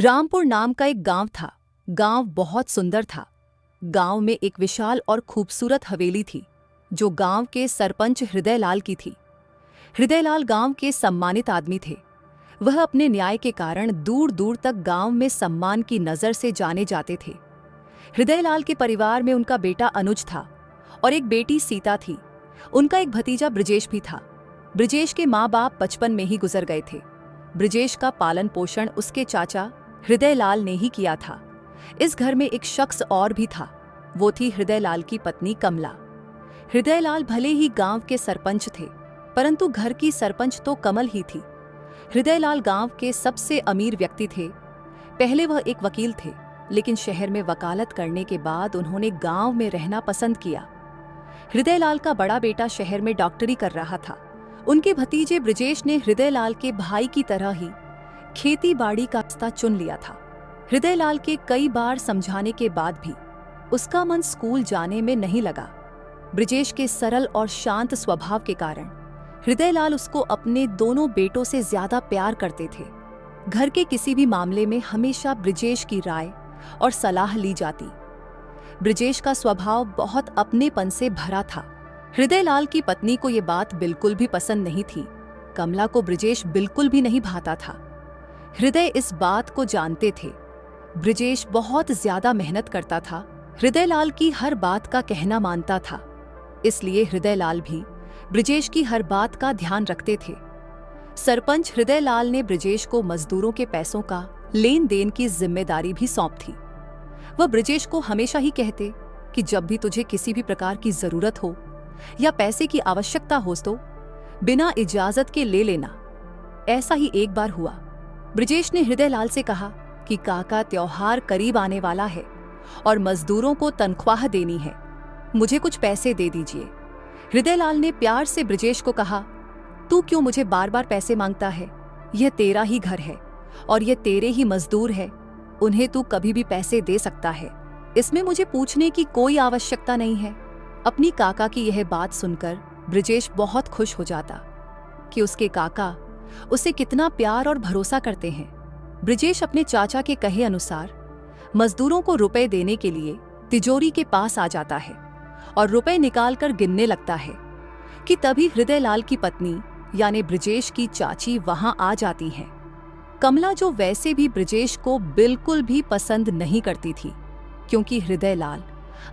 रामपुर नाम का एक गांव था। गांव बहुत सुंदर था। गांव में एक विशाल और खूबसूरत हवेली थी जो गांव के सरपंच हृदयलाल की थी। हृदयलाल गांव के सम्मानित आदमी थे। वह अपने न्याय के कारण दूर दूर तक गांव में सम्मान की नजर से जाने जाते थे। हृदयलाल के परिवार में उनका बेटा अनुज था और एक बेटी सीता थी। उनका एक भतीजा ब्रजेश भी था। ब्रजेश के माँ बाप बचपन में ही गुजर गए थे। ब्रजेश का पालन पोषण उसके चाचा हृदयलाल ने ही किया था। इस घर में एक शख्स और भी था। वो थी हृदयलाल की पत्नी कमला। हृदयलाल भले ही गांव के सरपंच थे, परंतु घर की सरपंच तो कमल ही थी। हृदयलाल गांव के सबसे अमीर व्यक्ति थे। पहले वह एक वकील थे, लेकिन शहर में वकालत करने के बाद उन्होंने गांव में रहना पसंद किया। हृदयलाल का बड़ा बेटा शहर में डॉक्टरी कर रहा था। उनके भतीजे ब्रजेश ने हृदयलाल के भाई की तरह ही खेती बाड़ी का रास्ता चुन लिया था। हृदयलाल के कई बार समझाने के बाद भी उसका मन स्कूल जाने में नहीं लगा। ब्रजेश के सरल और शांत स्वभाव के कारण हृदयलाल उसको अपने दोनों बेटों से ज्यादा प्यार करते थे। घर के किसी भी मामले में हमेशा ब्रजेश की राय और सलाह ली जाती। ब्रजेश का स्वभाव बहुत अपनेपन से भरा था। हृदयलाल की पत्नी को ये बात बिल्कुल भी पसंद नहीं थी। कमला को ब्रजेश बिल्कुल भी नहीं भाता था। हृदय इस बात को जानते थे। ब्रजेश बहुत ज्यादा मेहनत करता था। हृदयलाल की हर बात का कहना मानता था, इसलिए हृदयलाल भी ब्रजेश की हर बात का ध्यान रखते थे। सरपंच हृदयलाल ने ब्रजेश को मजदूरों के पैसों का लेन देन की जिम्मेदारी भी सौंप थी। वह ब्रजेश को हमेशा ही कहते कि जब भी तुझे किसी भी प्रकार की जरूरत हो या पैसे की आवश्यकता हो तो बिना इजाजत के ले लेना। ऐसा ही एक बार हुआ। ब्रजेश ने हृदयलाल से कहा कि काका, त्योहार करीब आने वाला है और मजदूरों को तनख्वाह देनी है, मुझे कुछ पैसे दे दीजिए। हृदयलाल ने प्यार से ब्रजेश को कहा, तू क्यों मुझे बार बार पैसे मांगता है? यह तेरा ही घर है और ये तेरे ही मजदूर है, उन्हें तू कभी भी पैसे दे सकता है। इसमें मुझे पूछने की कोई आवश्यकता नहीं है। अपनी काका की यह बात सुनकर ब्रजेश बहुत खुश हो जाता कि उसके काका उसे कितना प्यार और भरोसा करते हैं। ब्रजेश अपने चाचा के कहे अनुसार मजदूरों को रुपए देने के लिए तिजोरी के पास आ जाता है और रुपए निकालकर गिनने लगता है कि तभी हृदयलाल की पत्नी यानी ब्रजेश की चाची वहां आ जाती हैं। कमला, जो वैसे भी ब्रजेश को बिल्कुल भी पसंद नहीं करती थी, क्योंकि हृदयलाल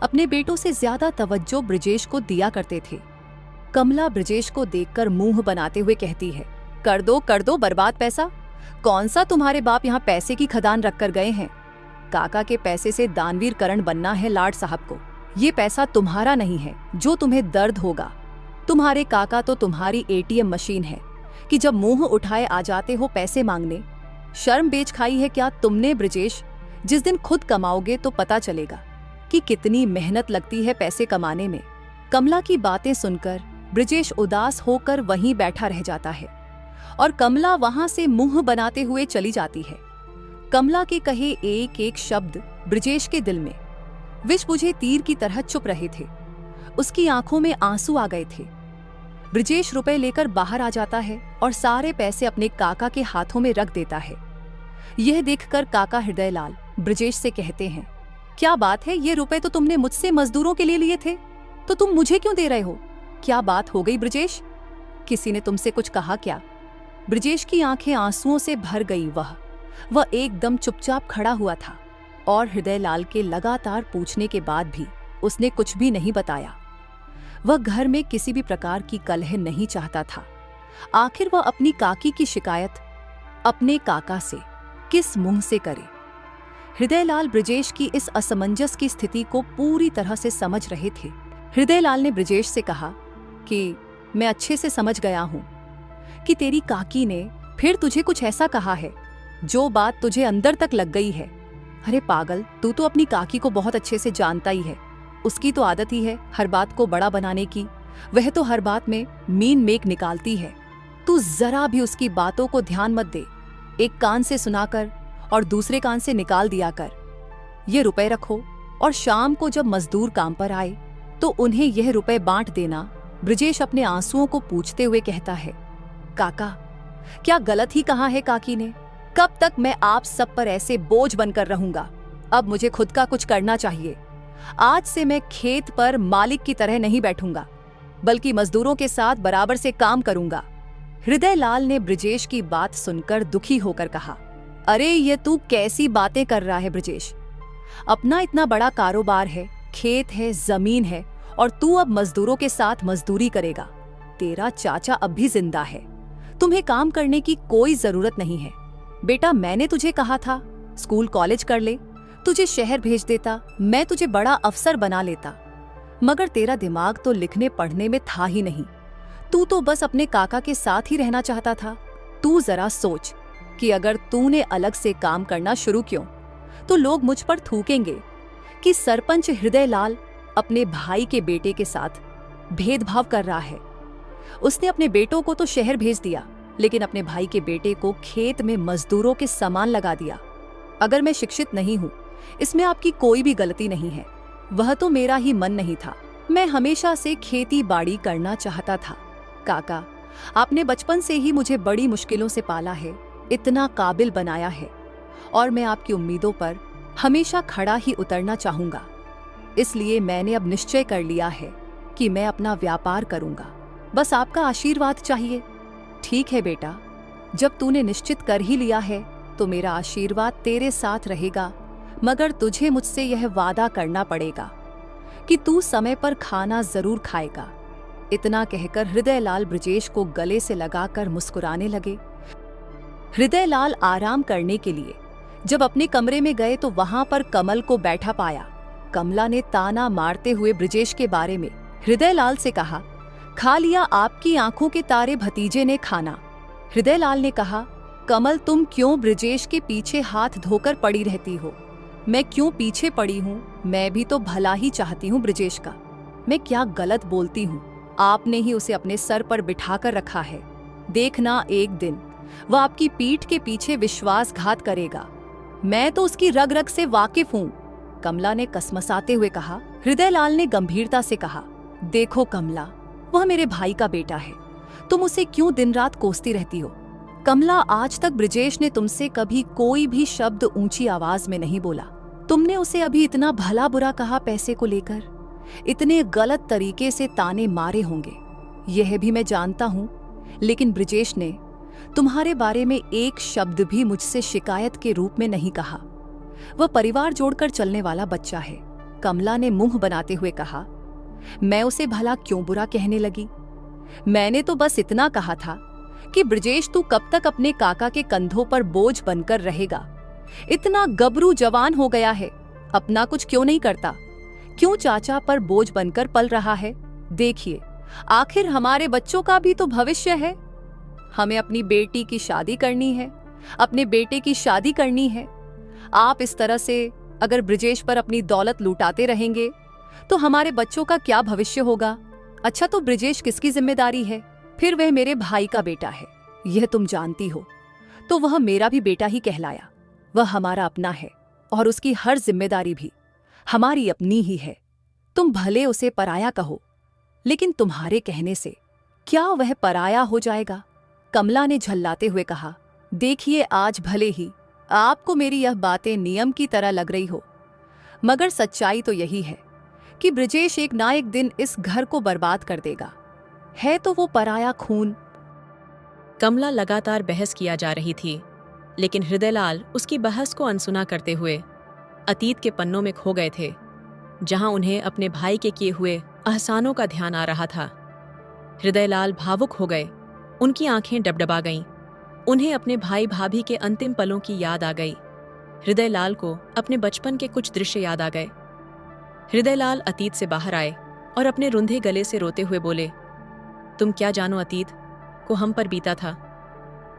अपने बेटों से ज्यादा तवज्जो ब्रजेश को दिया करते थे। कमला ब्रजेश को देखकर मुंह बनाते हुए कहती है, कर दो बर्बाद पैसा। कौन सा तुम्हारे बाप यहाँ पैसे की खदान रख कर गए हैं? काका के पैसे से दानवीर करण बनना है लाड साहब को। ये पैसा तुम्हारा नहीं है जो तुम्हें दर्द होगा। तुम्हारे काका तो तुम्हारी एटीएम मशीन है कि जब मुंह उठाए आ जाते हो पैसे मांगने। शर्म बेच खाई है क्या तुमने ब्रजेश? जिस दिन खुद कमाओगे तो पता चलेगा कि कितनी मेहनत लगती है पैसे कमाने में। कमला की बातें सुनकर ब्रजेश उदास होकर वहीं बैठा रह जाता है और कमला वहां से मुंह बनाते हुए चली जाती है। कमला के कहे एक एक शब्द ब्रजेश के दिल में विष बुझे तीर की तरह चुप रहे थे। उसकी आंखों में आंसू आ गए थे। ब्रजेश रुपए लेकर बाहर आ जाता है और सारे पैसे अपने काका के हाथों में रख देता है। यह देखकर काका हृदयलाल ब्रजेश से कहते हैं, क्या बात है, ये रुपए तो तुमने मुझसे मजदूरों के लिए लिए थे, तो तुम मुझे क्यों दे रहे हो? क्या बात हो गई ब्रजेश? किसी ने तुमसे कुछ कहा क्या? ब्रजेश की आंखें आंसुओं से भर गई। वह एकदम चुपचाप खड़ा हुआ था और हृदयलाल के लगातार पूछने के बाद भी उसने कुछ भी नहीं बताया। वह घर में किसी भी प्रकार की कलह नहीं चाहता था। आखिर वह अपनी काकी की शिकायत अपने काका से किस मुंह से करे? हृदयलाल ब्रजेश की इस असमंजस की स्थिति को पूरी तरह से समझ रहे थे। हृदयलाल ने ब्रजेश से कहा कि मैं अच्छे से समझ गया हूं कि तेरी काकी ने फिर तुझे कुछ ऐसा कहा है जो बात तुझे अंदर तक लग गई है। अरे पागल, तू तो अपनी काकी को बहुत अच्छे से जानता ही है। उसकी तो आदत ही है हर बात को बड़ा बनाने की। वह तो हर बात में मीन मेक निकालती है। तू जरा भी उसकी बातों को ध्यान मत दे। एक कान से सुनाकर और दूसरे कान से निकाल दिया कर। ये रुपए रखो और शाम को जब मजदूर काम पर आए तो उन्हें यह रुपए बांट देना। ब्रजेश अपने आंसुओं को पूछते हुए कहता है, काका, क्या गलत ही कहा है काकी ने? कब तक मैं आप सब पर ऐसे बोझ बनकर रहूंगा? अब मुझे खुद का कुछ करना चाहिए। आज से मैं खेत पर मालिक की तरह नहीं बैठूंगा, बल्कि मजदूरों के साथ बराबर से काम करूंगा। हृदयलाल ने ब्रिजेश की बात सुनकर दुखी होकर कहा, अरे ये तू कैसी बातें कर रहा है ब्रिजेश? अपना इतना बड़ा कारोबार है, खेत है, जमीन है, और तू अब मजदूरों के साथ मजदूरी करेगा। तेरा चाचा अब भी जिंदा है, तुम्हें काम करने की कोई जरूरत नहीं है। बेटा, मैंने तुझे कहा था स्कूल कॉलेज कर ले, तुझे शहर भेज देता, मैं तुझे बड़ा अफसर बना लेता, मगर तेरा दिमाग तो लिखने पढ़ने में था ही नहीं। तू तो बस अपने काका के साथ ही रहना चाहता था। तू जरा सोच कि अगर तूने अलग से काम करना शुरू किया तो लोग मुझ पर थूकेंगे कि सरपंच हृदयलाल अपने भाई के बेटे के साथ भेदभाव कर रहा है। उसने अपने बेटों को तो शहर भेज दिया, लेकिन अपने भाई के बेटे को खेत में मजदूरों के समान लगा दिया। अगर मैं शिक्षित नहीं हूं, इसमें आपकी कोई भी गलती नहीं है। वह तो मेरा ही मन नहीं था। मैं हमेशा से खेती बाड़ी करना चाहता था। काका, आपने बचपन से ही मुझे बड़ी मुश्किलों से पाला है, इतना काबिल बनाया है, और मैं आपकी उम्मीदों पर हमेशा खड़ा ही उतरना चाहूंगा। इसलिए मैंने अब निश्चय कर लिया है कि मैं अपना व्यापार करूंगा। बस आपका आशीर्वाद चाहिए। ठीक है बेटा, जब तूने निश्चित कर ही लिया है तो मेरा आशीर्वाद तेरे साथ रहेगा, मगर तुझे मुझसे यह वादा करना पड़ेगा कि तू समय पर खाना जरूर खाएगा। इतना कहकर हृदयलाल ब्रिजेश को गले से लगाकर मुस्कुराने लगे। हृदयलाल आराम करने के लिए जब अपने कमरे में गए तो वहां पर कमल को बैठा पाया। कमला ने ताना मारते हुए ब्रिजेश के बारे में हृदयलाल से कहा, खा लिया आपकी आंखों के तारे भतीजे ने खाना। हृदयलाल ने कहा, कमल तुम क्यों ब्रिजेश के पीछे हाथ धोकर पड़ी रहती हो? मैं क्यों पीछे पड़ी हूँ? मैं भी तो भला ही चाहती हूँ ब्रिजेश का। मैं क्या गलत बोलती हूँ? आपने ही उसे अपने सर पर बिठाकर रखा है। देखना एक दिन वह आपकी पीठ के पीछे विश्वासघात करेगा। मैं तो उसकी रग रग से वाकिफ हूँ, कमला ने कसमसाते हुए कहा। हृदयलाल ने गंभीरता से कहा, देखो कमला, वह मेरे भाई का बेटा है, तुम उसे क्यों दिन रात कोसती रहती हो? कमला, आज तक ब्रिजेश ने तुमसे कभी कोई भी शब्द ऊंची आवाज में नहीं बोला। तुमने उसे अभी इतना भला बुरा कहा, पैसे को लेकर इतने गलत तरीके से ताने मारे होंगे, यह भी मैं जानता हूं, लेकिन ब्रिजेश ने तुम्हारे बारे में एक शब्द भी मुझसे शिकायत के रूप में नहीं कहा। वह परिवार जोड़कर चलने वाला बच्चा है। कमला ने मुंह बनाते हुए कहा, मैं उसे भला क्यों बुरा कहने लगी? मैंने तो बस इतना कहा था कि ब्रिजेश तू कब तक अपने काका के कंधों पर बोझ बनकर रहेगा? इतना गबरू जवान हो गया है, अपना कुछ क्यों नहीं करता? क्यों चाचा पर बोझ बनकर पल रहा है? देखिए, आखिर हमारे बच्चों का भी तो भविष्य है। हमें अपनी बेटी की शादी करनी है, अपने बेटे की शादी करनी है। आप इस तरह से अगर ब्रिजेश पर अपनी दौलत लुटाते रहेंगे तो हमारे बच्चों का क्या भविष्य होगा? अच्छा, तो ब्रिजेश किसकी जिम्मेदारी है? फिर वह मेरे भाई का बेटा है, यह तुम जानती हो, तो वह मेरा भी बेटा ही कहलाया। वह हमारा अपना है और उसकी हर जिम्मेदारी भी हमारी अपनी ही है। तुम भले उसे पराया कहो, लेकिन तुम्हारे कहने से क्या वह पराया हो जाएगा? कमला ने झल्लाते हुए कहा, देखिए, आज भले ही आपको मेरी यह बातें नियम की तरह लग रही हो, मगर सच्चाई तो यही है कि ब्रिजेश एक ना एक दिन इस घर को बर्बाद कर देगा। है तो वो पराया खून। कमला लगातार बहस किया जा रही थी, लेकिन हृदयलाल उसकी बहस को अनसुना करते हुए अतीत के पन्नों में खो गए थे, जहां उन्हें अपने भाई के किए हुए एहसानों का ध्यान आ रहा था। हृदयलाल भावुक हो गए, उनकी आंखें डबडबा गईं। उन्हें अपने भाई भाभी के अंतिम पलों की याद आ गई। हृदयलाल को अपने बचपन के कुछ दृश्य याद आ गए। हृदयलाल अतीत से बाहर आए और अपने रुंधे गले से रोते हुए बोले, तुम क्या जानो अतीत को हम पर बीता था।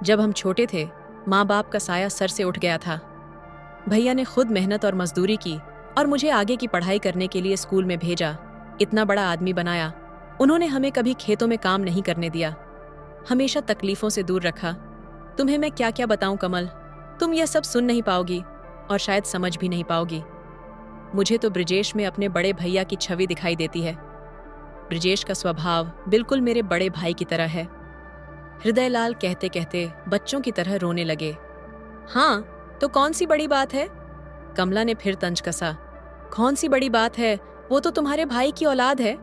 जब हम छोटे थे, माँ बाप का साया सर से उठ गया था। भैया ने खुद मेहनत और मजदूरी की और मुझे आगे की पढ़ाई करने के लिए स्कूल में भेजा, इतना बड़ा आदमी बनाया। उन्होंने हमें कभी खेतों में काम नहीं करने दिया, हमेशा तकलीफों से दूर रखा। तुम्हें मैं क्या क्या बताऊं कमल, तुम यह सब सुन नहीं पाओगी और शायद समझ भी नहीं पाओगी। मुझे तो ब्रिजेश में अपने बड़े भैया की छवि दिखाई देती है। ब्रिजेश का स्वभाव बिल्कुल मेरे बड़े भाई की तरह है। हृदयलाल कहते कहते बच्चों की तरह रोने लगे। हाँ, तो कौन सी बड़ी बात है? कमला ने फिर तंज कसा। कौन सी बड़ी बात है? वो तो तुम्हारे भाई की औलाद है,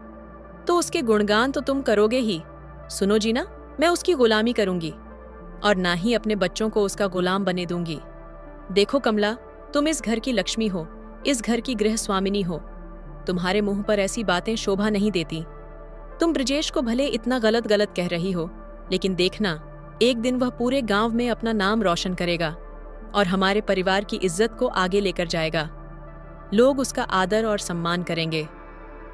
तो उसके गुणगान तो तुम करोगे ही। सुनो जी ना, मैं उसकी गुलामी करूंगी और ना ही अपने बच्चों को उसका गुलाम बने दूंगी। देखो कमला, तुम इस घर की लक्ष्मी हो, इस घर की गृह स्वामिनी हो। तुम्हारे मुंह पर ऐसी बातें शोभा नहीं देती। तुम ब्रजेश को भले इतना गलत गलत कह रही हो, लेकिन देखना, एक दिन वह पूरे गांव में अपना नाम रोशन करेगा और हमारे परिवार की इज्जत को आगे लेकर जाएगा। लोग उसका आदर और सम्मान करेंगे।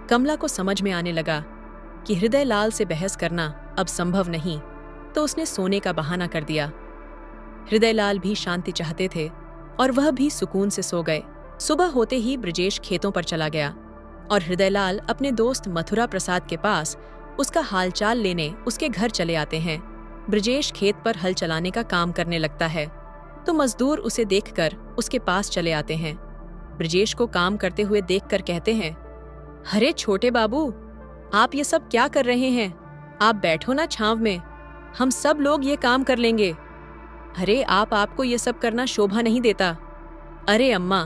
कमला को समझ में आने लगा कि हृदय लाल से बहस करना अब संभव नहीं, तो उसने सोने का बहाना कर दिया। हृदय लाल भी शांति चाहते थे और वह भी सुकून से सो गए। सुबह होते ही ब्रजेश खेतों पर चला गया और हृदय लाल अपने दोस्त मथुरा प्रसाद के पास उसका हालचाल लेने उसके घर चले आते हैं। ब्रजेश खेत पर हल चलाने का काम करने लगता है, तो मजदूर उसे देखकर उसके पास चले आते हैं। ब्रजेश को काम करते हुए देखकर कहते हैं, अरे छोटे बाबू, आप ये सब क्या कर रहे हैं? आप बैठो ना छांव में, हम सब लोग ये काम कर लेंगे। अरे आपको ये सब करना शोभा नहीं देता। अरे अम्मा,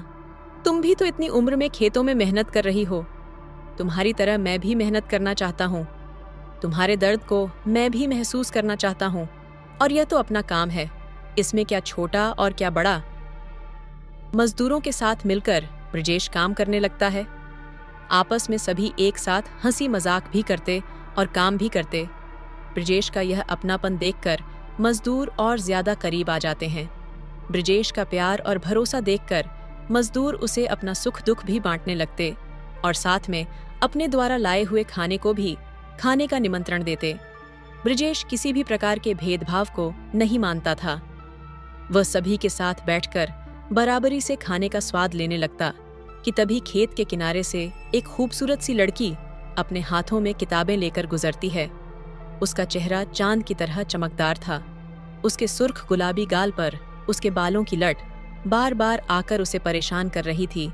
तुम भी तो इतनी उम्र में खेतों में मेहनत कर रही हो। तुम्हारी तरह मैं भी मेहनत करना चाहता हूँ। तुम्हारे दर्द को मैं भी महसूस करना चाहता हूँ, और यह तो अपना काम है, इसमें क्या छोटा और क्या बड़ा। मजदूरों के साथ मिलकर ब्रजेश काम करने लगता है। आपस में सभी एक साथ हंसी मजाक भी करते और काम भी करते। ब्रजेश का यह अपनापन देखकर मजदूर और ज्यादा करीब आ जाते हैं। ब्रजेश का प्यार और भरोसा देखकर मजदूर उसे अपना सुख दुख भी बांटने लगते और साथ में अपने द्वारा लाए हुए खाने को भी खाने का निमंत्रण देते। ब्रजेश किसी भी प्रकार के भेदभाव को नहीं मानता था। वह सभी के साथ बैठकर बराबरी से खाने का स्वाद लेने लगता कि तभी खेत के किनारे से एक खूबसूरत सी लड़की अपने हाथों में किताबें लेकर गुजरती है। उसका चेहरा चांद की तरह चमकदार था। उसके सुर्ख गुलाबी गाल पर उसके बालों की लट बार बार आकर उसे परेशान कर रही थी।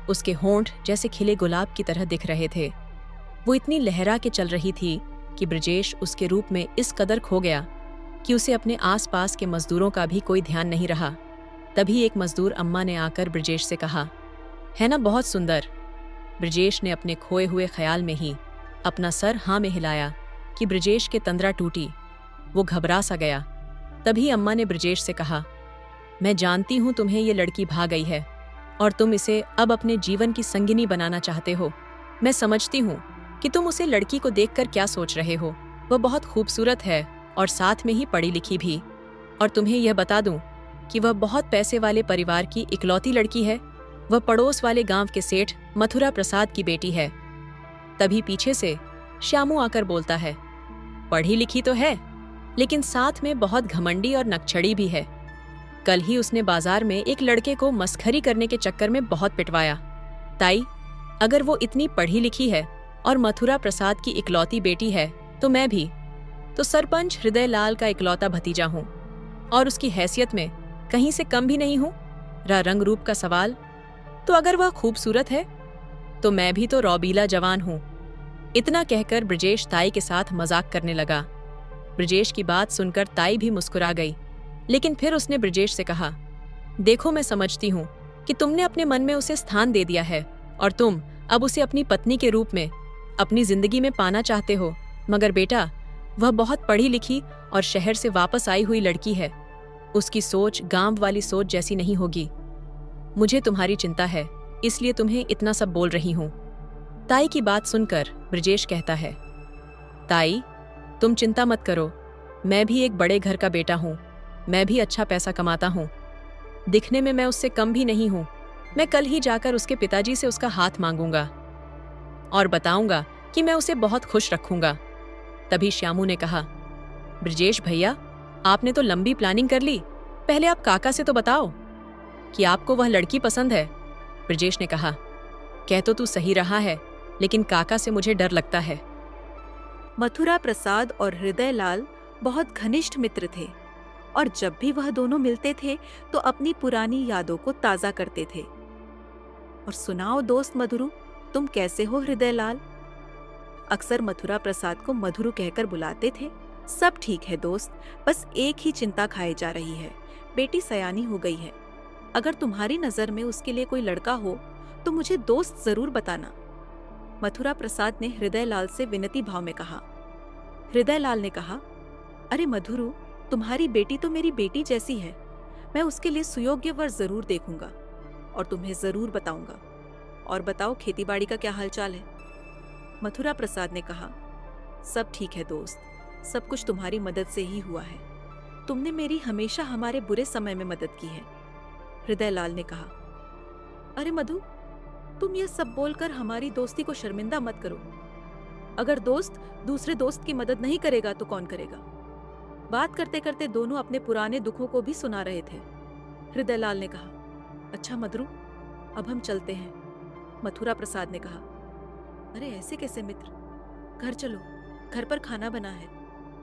उसके होंठ जैसे खिले गुलाब की तरह दिख रहे थे। वो इतनी लहरा के चल रही थी कि ब्रजेश उसके रूप में इस कदर खो गया कि उसे अपने आसपास के मजदूरों का भी कोई ध्यान नहीं रहा। तभी एक मजदूर अम्मा ने आकर ब्रजेश से कहा, है ना बहुत सुंदर। ब्रजेश ने अपने खोए हुए ख्याल में ही अपना सर हाँ में हिलाया कि ब्रजेश के तंद्रा टूटी। वो घबरा सा गया। तभी अम्मा ने ब्रजेश से कहा, मैं जानती हूँ तुम्हें ये लड़की भा गई है और तुम इसे अब अपने जीवन की संगिनी बनाना चाहते हो। मैं समझती हूँ कि तुम उसे लड़की को देखकर क्या सोच रहे हो। वह बहुत खूबसूरत है और साथ में ही पढ़ी लिखी भी। और तुम्हें यह बता दूं कि वह बहुत पैसे वाले परिवार की इकलौती लड़की है। वह पड़ोस वाले गांव के सेठ मथुरा प्रसाद की बेटी है। तभी पीछे से श्यामू आकर बोलता है, पढ़ी लिखी तो है, लेकिन साथ में बहुत घमंडी और नकछड़ी भी है। कल ही उसने बाजार में एक लड़के को मस्खरी करने के चक्कर में बहुत पिटवाया। ताई, अगर वो इतनी पढ़ी लिखी है और मथुरा प्रसाद की इकलौती बेटी है, तो मैं भी तो सरपंच हृदय लाल का इकलौता भतीजा हूँ और उसकी हैसियत में कहीं से कम भी नहीं हूँ। रहा रंग रूप का सवाल, तो अगर वह खूबसूरत है तो मैं भी तो रौबीला जवान हूँ। इतना कहकर ब्रजेश ताई के साथ मजाक करने लगा। ब्रजेश की बात सुनकर ताई भी मुस्कुरा गई, लेकिन फिर उसने ब्रजेश से कहा, देखो मैं समझती हूँ कि तुमने अपने मन में उसे स्थान दे दिया है और तुम अब उसे अपनी पत्नी के रूप में अपनी जिंदगी में पाना चाहते हो, मगर बेटा वह बहुत पढ़ी लिखी और शहर से वापस आई हुई लड़की है। उसकी सोच गांव वाली सोच जैसी नहीं होगी। मुझे तुम्हारी चिंता है, इसलिए तुम्हें इतना सब बोल रही हूँ। ताई की बात सुनकर ब्रजेश कहता है, ताई तुम चिंता मत करो, मैं भी एक बड़े घर का बेटा हूँ। मैं भी अच्छा पैसा कमाता हूँ। दिखने में मैं उससे कम भी नहीं हूँ। मैं कल ही जाकर उसके पिताजी से उसका हाथ मांगूंगा और बताऊंगा कि मैं उसे बहुत खुश रखूंगा। तभी श्यामू ने कहा, ब्रजेश भैया, आपने तो लंबी प्लानिंग कर ली। पहले आप काका से तो बताओ कि आपको वह लड़की पसंद है। ब्रजेश ने कहा, कह तो तू सही रहा है, लेकिन काका से मुझे डर लगता है। मथुरा प्रसाद और हृदय लाल बहुत घनिष्ठ मित्र थे और जब भी वह दोनों मिलते थे तो अपनी पुरानी यादों को ताज़ा करते थे। और सुनाओ दोस्त मधुरू, तुम कैसे हो हृदय लाल? अक्सर मथुरा प्रसाद को मधुरू कहकर बुलाते थे। सब ठीक है दोस्त, बस एक ही चिंता खाए जा रही है। बेटी सयानी हो गई है। अगर तुम्हारी नजर में उसके लिए कोई लड़का हो तो मुझे दोस्त जरूर बताना। मथुरा प्रसाद ने हृदयलाल से विनती भाव में कहा। हृदयलाल ने कहा, अरे मधुरू, तुम्हारी बेटी तो मेरी बेटी जैसी है। मैं उसके लिए सुयोग्य वर जरूर देखूंगा और तुम्हें जरूर बताऊंगा। और बताओ, खेतीबाड़ी का क्या हालचाल है? मथुरा प्रसाद ने कहा, सब ठीक है दोस्त, सब कुछ तुम्हारी मदद से ही हुआ है। तुमने मेरी हमेशा हमारे बुरे समय में मदद की है। हृदयलाल ने कहा, अरे मधु, तुम यह सब बोलकर हमारी दोस्ती को शर्मिंदा मत करो। अगर दोस्त दूसरे दोस्त की मदद नहीं करेगा तो कौन करेगा? बात करते करते दोनों अपने पुराने दुखों को भी सुना रहे थे। हृदयलाल ने कहा, अच्छा मधुरू, अब हम चलते हैं। मथुरा प्रसाद ने कहा, अरे ऐसे कैसे मित्र? घर चलो, घर पर खाना बना है।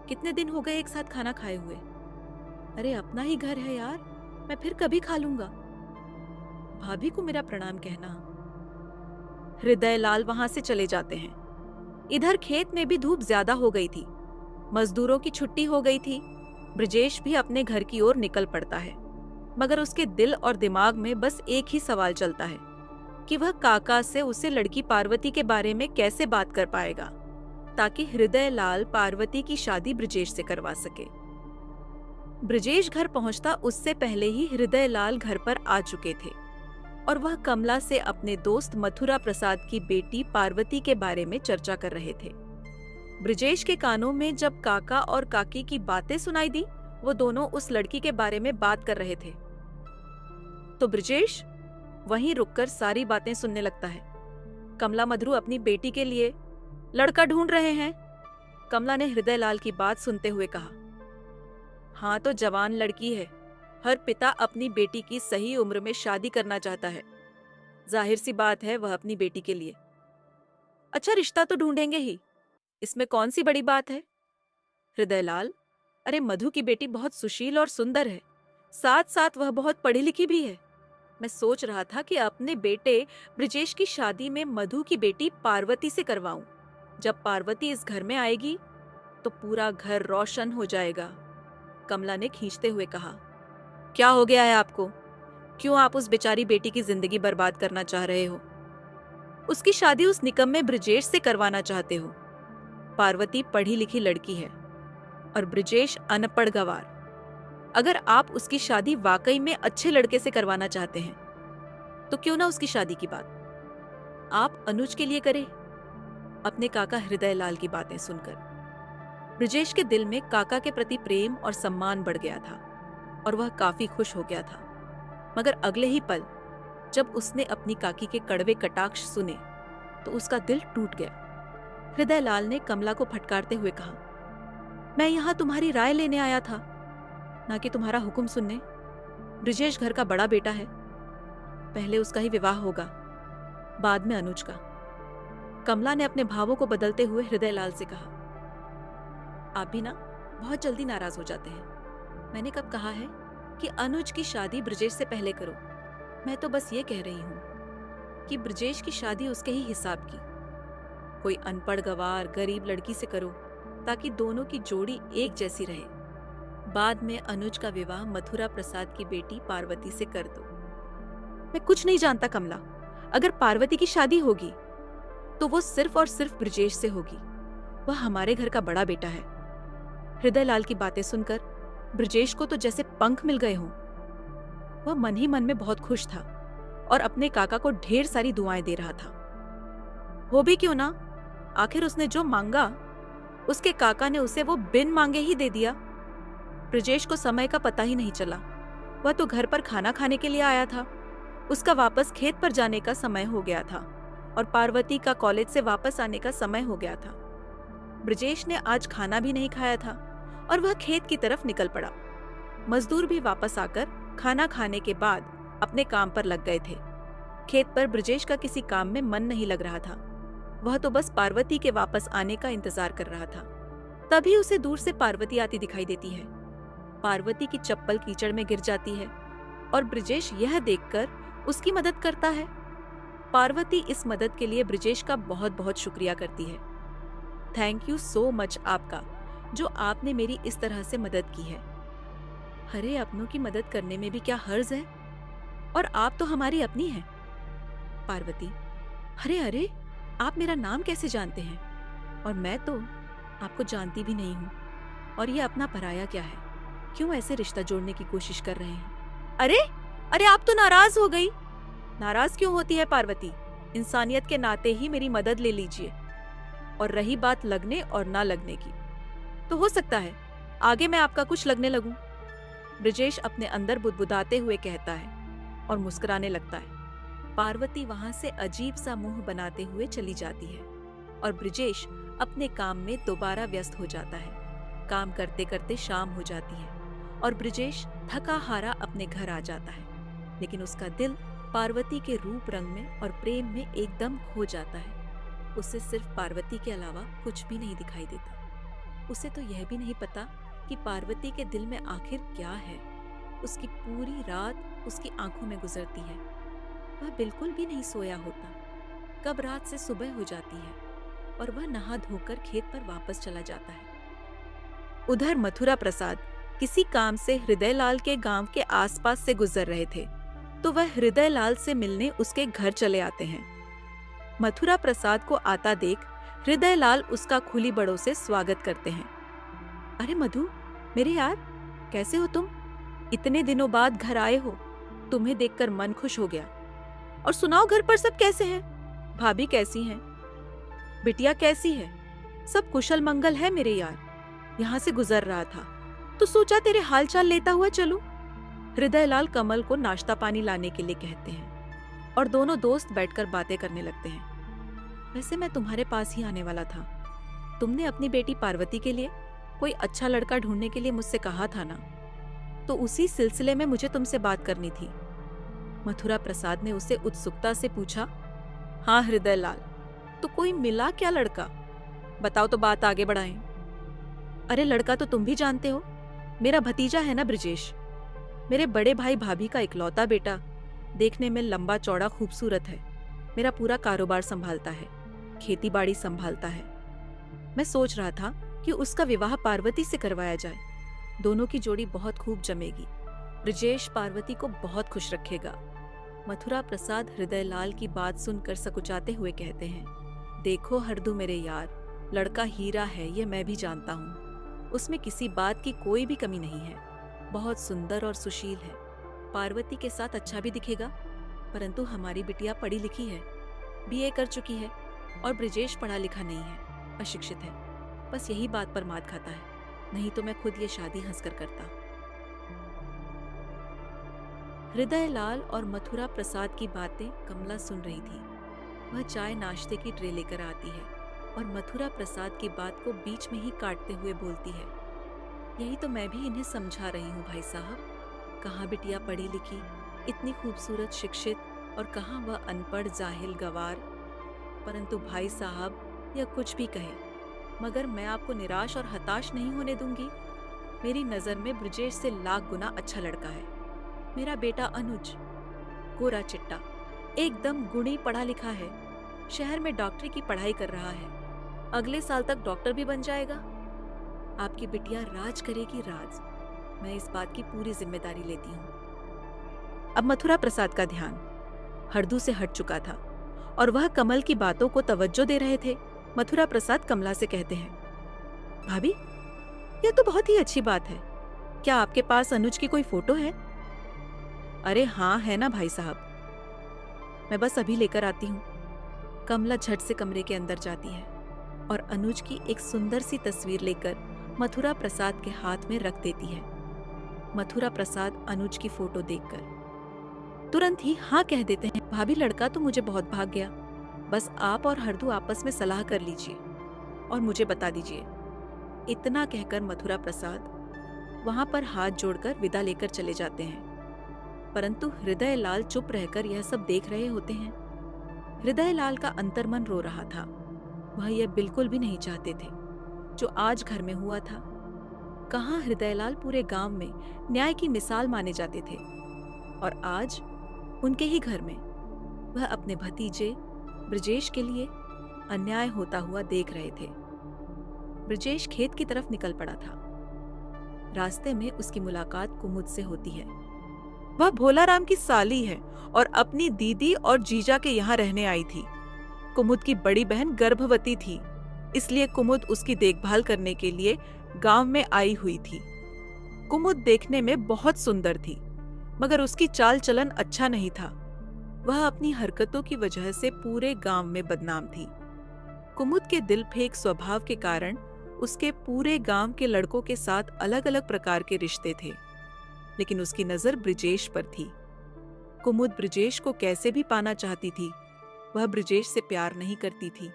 कितने दिन हो गए एक साथ खाना खाए हुए। अरे अपना ही घर है यार, मैं फिर कभी खा लूंगा। भाभी को मेरा प्रणाम कहना। हृदयलाल वहां से चले जाते हैं। इधर खेत में भी धूप ज्यादा हो गई थी। मजदूरों की छुट्टी हो गई थी। ब्रजेश भी अपने घर की ओर निकल पड़ता है, मगर उसके दिल और दिमाग में बस एक ही सवाल चलता है कि वह काका से उसे लड़की पार्वती के बारे में कैसे बात कर पाएगा ताकि हृदयलाल पार्वती की शादी ब्रजेश से करवा सके। ब्रजेश घर पहुंचता उससे पहले ही हृदयलाल घर पर आ चुके थे और वह कमला से अपने दोस्त मथुरा प्रसाद की बेटी पार्वती के बारे में चर्चा कर रहे थे। ब्रजेश के कानों में जब काका और काकी की बातें सुनाई दी, वो दोनों उस लड़की के बारे में बात कर रहे थे। तो ब्रजेश वहीं रुककर सारी बातें सुनने लगता है। कमला मधुरू अपनी बेटी के लिए लड़का ढूंढ रहे हैं। कमला ने हृदयलाल की बात सुनते हुए कहा, हाँ तो जवान लड़की है। हर पिता अपनी बेटी की सही उम्र में शादी करना चाहता है। जाहिर सी बात है, वह अपनी बेटी के लिए अच्छा रिश्ता तो ढूंढेंगे ही, इसमें कौन सी बड़ी बात है? हृदयलाल, अरे मधु की बेटी बहुत सुशील और सुंदर है, साथ साथ वह बहुत पढ़ी लिखी भी है। मैं सोच रहा था कि अपने बेटे ब्रजेश की शादी में मधु की बेटी पार्वती से करवाऊं। जब पार्वती इस घर में आएगी तो पूरा घर रोशन हो जाएगा। कमला ने खींचते हुए कहा, क्या हो गया है आपको? क्यों आप उस बेचारी बेटी की जिंदगी बर्बाद करना चाह रहे हो? उसकी शादी उस निकम्मे ब्रजेश से करवाना चाहते हो। पार्वती पढ़ी लिखी लड़की है और ब्रजेश अनपढ़ गवार। अगर आप उसकी शादी वाकई में अच्छे लड़के से करवाना चाहते हैं तो क्यों ना उसकी शादी की बात आप अनुज के लिए करें। अपने काका हृदयलाल की बातें सुनकर ब्रजेश के दिल में काका के प्रति प्रेम और सम्मान बढ़ गया था और वह काफी खुश हो गया था। मगर अगले ही पल जब उसने अपनी काकी के कड़वे कटाक्ष सुने तो उसका दिल टूट गया। हृदयलाल ने कमला को फटकारते हुए कहा, मैं यहाँ तुम्हारी राय लेने आया था, ना कि तुम्हारा हुक्म सुनने। ब्रजेश घर का बड़ा बेटा है, पहले उसका ही विवाह होगा, बाद में अनुज का। कमला ने अपने भावों को बदलते हुए हृदयलाल से कहा, आप भी ना बहुत जल्दी नाराज हो जाते हैं। मैंने कब कहा है कि अनुज की शादी ब्रजेश से पहले करो? मैं तो बस ये कह रही हूँ कि ब्रजेश की शादी उसके ही हिसाब की, कोई अनपढ़ गवार गरीब लड़की से करो ताकि दोनों की जोड़ी एक जैसी रहे। बाद में अनुज का विवाह मथुरा प्रसाद की बेटी पार्वती से कर दो। मैं कुछ नहीं जानता कमला, अगर पार्वती की शादी होगी तो वो सिर्फ और सिर्फ ब्रजेश से होगी। वह हमारे घर का बड़ा बेटा है। हृदयलाल की बातें सुनकर ब्रजेश को तो जैसे पंख मिल गए हों। वह मन ही मन में बहुत खुश था और अपने काका को ढेर सारी दुआएं दे रहा था। हो भी क्यों ना, आखिर उसने जो मांगा उसके काका ने उसे वो बिन मांगे ही दे दिया। ब्रजेश को समय का पता ही नहीं चला। वह तो घर पर खाना खाने के लिए आया था। उसका वापस खेत पर जाने का समय हो गया था और पार्वती का कॉलेज से वापस आने का समय हो गया था। ब्रजेश ने आज खाना भी नहीं खाया था और वह खेत की तरफ निकल पड़ा। मजदूर भी वापस आकर खाना खाने के बाद अपने काम पर लग गए थे। खेत पर ब्रजेश का किसी काम में मन नहीं लग रहा था। वह तो बस पार्वती के वापस आने का इंतजार कर रहा था। तभी उसे दूर से पार्वती आती दिखाई देती है। पार्वती की चप्पल कीचड़ में गिर जाती है और ब्रजेश यह देखकर उसकी मदद करता है। पार्वती इस मदद के लिए ब्रजेश का बहुत बहुत शुक्रिया करती है। थैंक यू सो मच आपका, जो आपने मेरी इस तरह से मदद की है। अरे अपनों की मदद करने में भी क्या हर्ज है, और आप तो हमारी अपनी हैं। पार्वती, अरे अरे, आप मेरा नाम कैसे जानते हैं? और मैं तो आपको जानती भी नहीं हूँ। और ये अपना पराया क्या है? क्यों ऐसे रिश्ता जोड़ने की कोशिश कर रहे हैं? अरे अरे, आप तो नाराज हो गई। नाराज क्यों होती है पार्वती? इंसानियत के नाते ही मेरी मदद ले लीजिए। और रही बात लगने और ना लगने की, तो हो सकता है आगे मैं आपका कुछ लगने लगूं। ब्रिजेश अपने अंदर बुदबुदाते हुए कहता है और मुस्कुराने लगता है। पार्वती वहां से अजीब सा मुंह बनाते हुए चली जाती है और ब्रिजेश अपने काम में दोबारा व्यस्त हो जाता है। काम करते करते शाम हो जाती है और ब्रिजेश थका हारा अपने घर आ जाता है, लेकिन उसका दिल पार्वती के रूप रंग में और प्रेम में एकदम खो जाता है। उसे सिर्फ पार्वती के अलावा कुछ भी नहीं दिखाई देता। उसे तो यह भी नहीं पता कि पार्वती के दिल में आखिर क्या है। उसकी पूरी रात उसकी आंखों में गुजरती है। वह बिल्कुल भी नहीं सोया होता। कब रात से सुबह हो जाती है और वह नहा धोकर खेत पर वापस चला जाता है। उधर मथुरा प्रसाद किसी काम से हृदयलाल के गांव के आसपास से गुजर रहे थे, तो वह हृदयलाल से मिलने उसके घर चले आते हैं। मथुरा प्रसाद को आता देख हृदयलाल उसका खुली बड़ों से स्वागत करते हैं। अरे मधु, मेरे यार, कैसे हो तुम? इतने दिनों बाद घर आए हो, तुम्हें देखकर मन खुश हो गया। और सुनाओ, घर पर सब कैसे हैं? भाभी कैसी हैं? बिटिया कैसी है? सब कुशल मंगल है मेरे यार। यहाँ से गुजर रहा था तो सोचा तेरे हालचाल लेता हुआ चलूं। हृदयलाल कमल को नाश्ता पानी लाने के लिए कहते हैं और दोनों दोस्त बैठकर बातें करने लगते हैं। वैसे मैं तुम्हारे पास ही आने वाला था। तुमने अपनी बेटी पार्वती के लिए कोई अच्छा लड़का ढूंढने के लिए मुझसे कहा था ना, तो उसी सिलसिले में मुझे तुमसे बात करनी थी। मथुरा प्रसाद ने उसे उत्सुकता से पूछा। हाँ हृदयलाल, तो कोई मिला क्या लड़का? बताओ तो बात आगे बढ़ाएं। अरे लड़का तो तुम भी जानते हो, मेरा भतीजा है ना ब्रिजेश, मेरे बड़े भाई भाभी का इकलौता बेटा। देखने में लंबा चौड़ा खूबसूरत है, मेरा पूरा कारोबार संभालता है, खेती बाड़ी संभालता है। मैं सोच रहा था कि उसका विवाह पार्वती से करवाया जाए। दोनों की जोड़ी बहुत खूब जमेगी। ब्रिजेश पार्वती को बहुत खुश रखेगा। मथुरा प्रसाद हृदयलाल की बात सुनकर सकुचाते हुए कहते हैं, देखो हरदू मेरे यार, लड़का हीरा है, ये मैं भी जानता हूँ। उसमें किसी बात की कोई भी कमी नहीं है। बहुत सुंदर और सुशील है। पार्वती के साथ अच्छा भी दिखेगा, परंतु हमारी बिटिया पढ़ी लिखी है, बीए कर चुकी है, और ब्रिजेश पढ़ा लिखा नहीं है, अशिक्षित है। बस यही बात पर मात खाता है, नहीं तो मैं खुद ये शादी हंसकर करता। हृदयलाल और मथुरा प्रसाद की बातें कमला सुन रही थी। वह चाय नाश्ते की ट्रे लेकर आती है और मथुरा प्रसाद की बात को बीच में ही काटते हुए बोलती है, यही तो मैं भी इन्हें समझा रही हूँ भाई साहब। कहाँ बिटिया पढ़ी लिखी, इतनी खूबसूरत शिक्षित, और कहाँ वह अनपढ़ जाहिल गवार। परंतु भाई साहब, यह कुछ भी कहे, मगर मैं आपको निराश और हताश नहीं होने दूंगी। मेरी नज़र में ब्रिजेश से लाख गुना अच्छा लड़का है। मेरा बेटा अनुज, गोरा चिट्टा, एकदम गुणी पढ़ा लिखा है, शहर में डॉक्टरी की पढ़ाई कर रहा है। अगले साल तक डॉक्टर भी बन जाएगा। आपकी बिटिया राज करेगी राज। मैं इस बात की पूरी जिम्मेदारी लेती हूँ। अब मथुरा प्रसाद का ध्यान हरदू से हट चुका था और वह कमल की बातों को तवज्जो दे रहे थे। मथुरा प्रसाद कमला से कहते हैं, भाभी, यह तो बहुत ही अच्छी बात है। क्या आपके पास अनुज की कोई फोटो है? अरे हाँ है ना भाई साहब, मैं बस अभी लेकर आती हूँ। कमला झट से कमरे के अंदर जाती है और अनुज की एक सुंदर सी तस्वीर लेकर मथुरा प्रसाद के हाथ में रख देती है। मथुरा प्रसाद अनुज की फोटो देखकर तुरंत ही हाँ कह देते हैं, भाभी लड़का तो मुझे बहुत भाग गया। बस आप और हरदू आपस में सलाह कर लीजिए और मुझे बता दीजिए। इतना कहकर मथुरा प्रसाद वहां पर हाथ जोड़कर विदा लेकर चले जाते हैं, परंतु हृदयलाल चुप रहकर यह सब देख रहे होते हैं। हृदयलाल का अंतर्मन रो रहा था। वह यह बिल्कुल भी नहीं चाहते थे जो आज घर में हुआ था। कहाँ हृदयलाल पूरे गांव में न्याय की मिसाल माने जाते थे, और आज उनके ही घर में वह अपने भतीजे ब्रिजेश के लिए अन्याय होता हुआ देख रहे थे। ब्रिजेश खेत की तरफ निकल पड़ा था। रास्ते में उसकी मुलाकात कुमुद से होती है। वह भोलाराम की साली है और अपनी दीदी और जीजा के यहाँ रहने आई थी। कुमुद की बड़ी बहन गर्भवती थी, इसलिए कुमुद उसकी देखभाल करने के लिए गांव में आई हुई थी। कुमुद देखने में बहुत सुंदर थी, मगर उसकी चाल चलन अच्छा नहीं था। वह अपनी हरकतों की वजह से पूरे गांव में बदनाम थी। कुमुद के दिल फेंक स्वभाव के कारण उसके पूरे गांव के लड़कों के साथ अलग अलग प्रकार के रिश्ते थे, लेकिन उसकी नजर ब्रिजेश पर थी। कुमुद ब्रिजेश को कैसे भी पाना चाहती थी। वह ब्रिजेश से प्यार नहीं करती थी,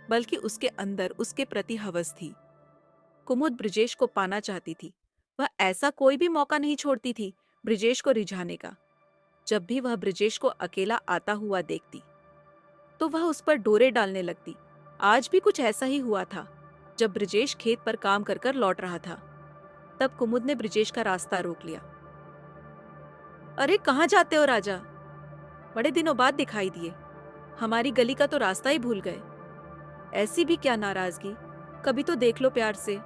बल्कि उसके अंदर उसके प्रति हवस थी। कुमुद ब्रिजेश को पाना चाहती थी। वह ऐसा कोई भी मौका नहीं छोड़ती थी ब्रिजेश को रिझाने का। जब भी वह ब्रिजेश को अकेला आता हुआ देखती तो वह उस पर डोरे डालने लगती। आज भी कुछ ऐसा ही हुआ था। जब ब्रिजेश खेत पर काम कर कर लौट रहा था, तब कुमुद ने ब्रिजेश का रास्ता रोक लिया। अरे कहाँ जाते हो राजा? बड़े दिनों बाद दिखाई दिए। हमारी गली का तो रास्ता ही भूल गए। ऐसी भी क्या नाराजगी, कभी तो देख लो प्यार से।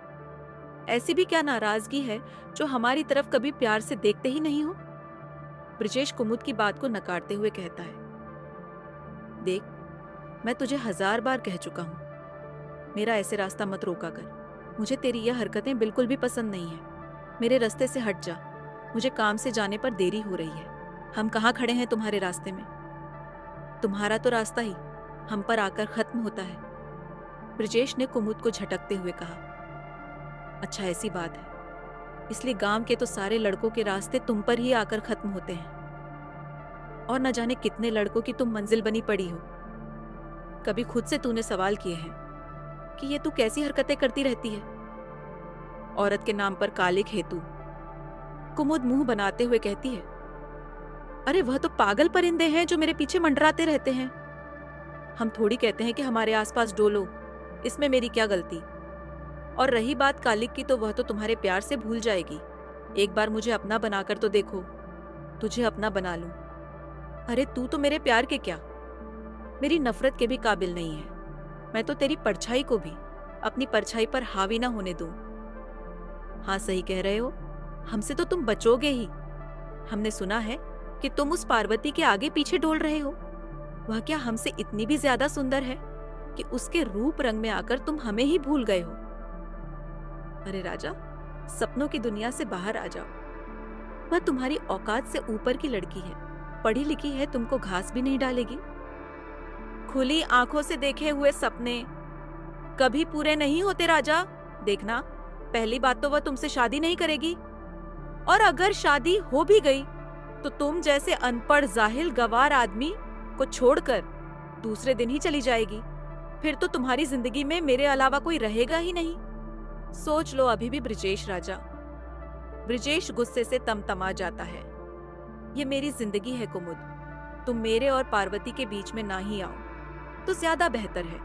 ऐसी भी क्या नाराजगी है जो हमारी तरफ कभी प्यार से देखते ही नहीं हो? ब्रिजेश कुमुद की बात को नकारते हुए कहता है, देख, मैं तुझे 1000 बार कह चुका हूं, मेरा ऐसे रास्ता मत रोका कर। मुझे तेरी यह हरकतें बिल्कुल भी पसंद नहीं है। मेरे रास्ते से हट जा, मुझे काम से जाने पर देरी हो रही है। हम कहाँ खड़े हैं तुम्हारे रास्ते में? तुम्हारा तो रास्ता ही हम पर आकर खत्म होता है। ब्रिजेश ने कुमुद को झटकते हुए कहा, अच्छा ऐसी बात है, इसलिए गांव के तो सारे लड़कों के रास्ते तुम पर ही आकर खत्म होते हैं, और न जाने कितने लड़कों की तुम मंजिल बनी पड़ी हो। कभी खुद से तूने सवाल किए हैं कि ये तू कैसी हरकतें करती रहती है? औरत के नाम पर कालिक हेतु। कुमुद मुंह बनाते हुए कहती है, अरे वह तो पागल परिंदे हैं जो मेरे पीछे मंडराते रहते हैं। हम थोड़ी कहते हैं कि हमारे आसपास डोलो, इसमें मेरी क्या गलती? और रही बात कालिक की, तो वह तो तुम्हारे प्यार से भूल जाएगी। एक बार मुझे अपना बनाकर तो देखो, तुझे अपना बना लूं। अरे तू तो मेरे प्यार के क्या, मेरी नफरत के भी काबिल नहीं है। मैं तो तेरी परछाई को भी अपनी परछाई पर हावी ना होने दूं। हाँ सही कह रहे हो, हमसे तो तुम बचोगे ही। हमने सुना है कि तुम उस पार्वती के आगे पीछे डोल रहे हो। वह क्या हमसे इतनी भी ज्यादा सुंदर है कि उसके रूप रंग में आकर तुम हमें ही भूल गए हो? अरे राजा, सपनों की दुनिया से बाहर आ जाओ। वह तुम्हारी औकात से ऊपर की लड़की है, पढ़ी लिखी है, तुमको घास भी नहीं डालेगी। खुली आंखों से देखे हुए सपने कभी पूरे नहीं होते राजा। देखना, पहली बात तो वह तुमसे शादी नहीं करेगी, और अगर शादी हो भी गई तो तुम जैसे अनपढ़ जाहिल गवार आदमी को छोड़कर दूसरे दिन ही चली जाएगी। फिर तो तुम्हारी जिंदगी में मेरे अलावा कोई रहेगा ही नहीं। सोच लो अभी भी ब्रिजेश राजा। ब्रिजेश गुस्से से तमतमा जाता है। ये मेरी जिंदगी है कुमुद, तुम मेरे और पार्वती के बीच में ना ही आओ तो ज्यादा बेहतर है।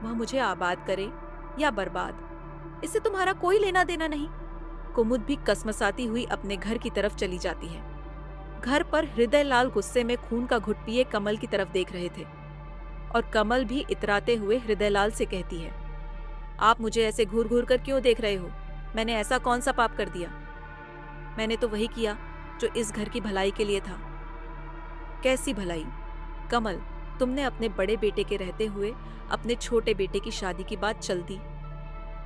वह मुझे आबाद करे या बर्बाद, इससे तुम्हारा कोई लेना देना नहीं। कुमुद भी कसमसाती हुई अपने घर की तरफ चली जाती है। घर पर हृदय लाल गुस्से में खून का घुट पिए कमल की तरफ देख रहे थे, और कमल भी इतराते हुए हृदय लाल से कहती है, आप मुझे ऐसे घूर घूर कर क्यों देख रहे हो? मैंने ऐसा कौन सा पाप कर दिया? मैंने तो वही किया जो इस घर की भलाई के लिए था। कैसी भलाई? कमल, तुमने अपने बड़े बेटे के रहते हुए अपने छोटे बेटे की शादी की बात चल दी।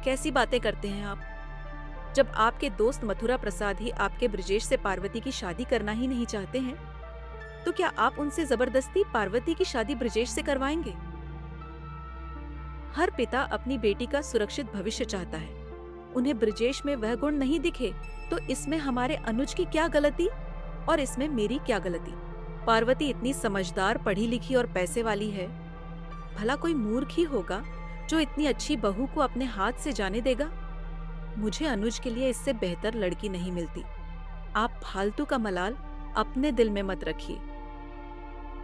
कैसी बातें करते हैं आप? जब आपके दोस्त मथुरा प्रसाद ही आपके ब्रिजेश से पार्वती की शादी करना ही नहीं चाहते हैं, तो क्या आप उनसे जबरदस्ती पार्वती की शादी ब्रिजेश से करवाएंगे? हर पिता अपनी बेटी का सुरक्षित भविष्य चाहता है। उन्हें ब्रिजेश में वह गुण नहीं दिखे तो इसमें हमारे अनुज की क्या गलती और इसमें मेरी क्या गलती? पार्वती इतनी समझदार, पढ़ी लिखी और पैसे वाली है, भला कोई मूर्ख ही होगा जो इतनी अच्छी बहू को अपने हाथ से जाने देगा? मुझे अनुज के लिए इससे बेहतर लड़की नहीं मिलती। आप फालतू का मलाल अपने दिल में मत रखिए।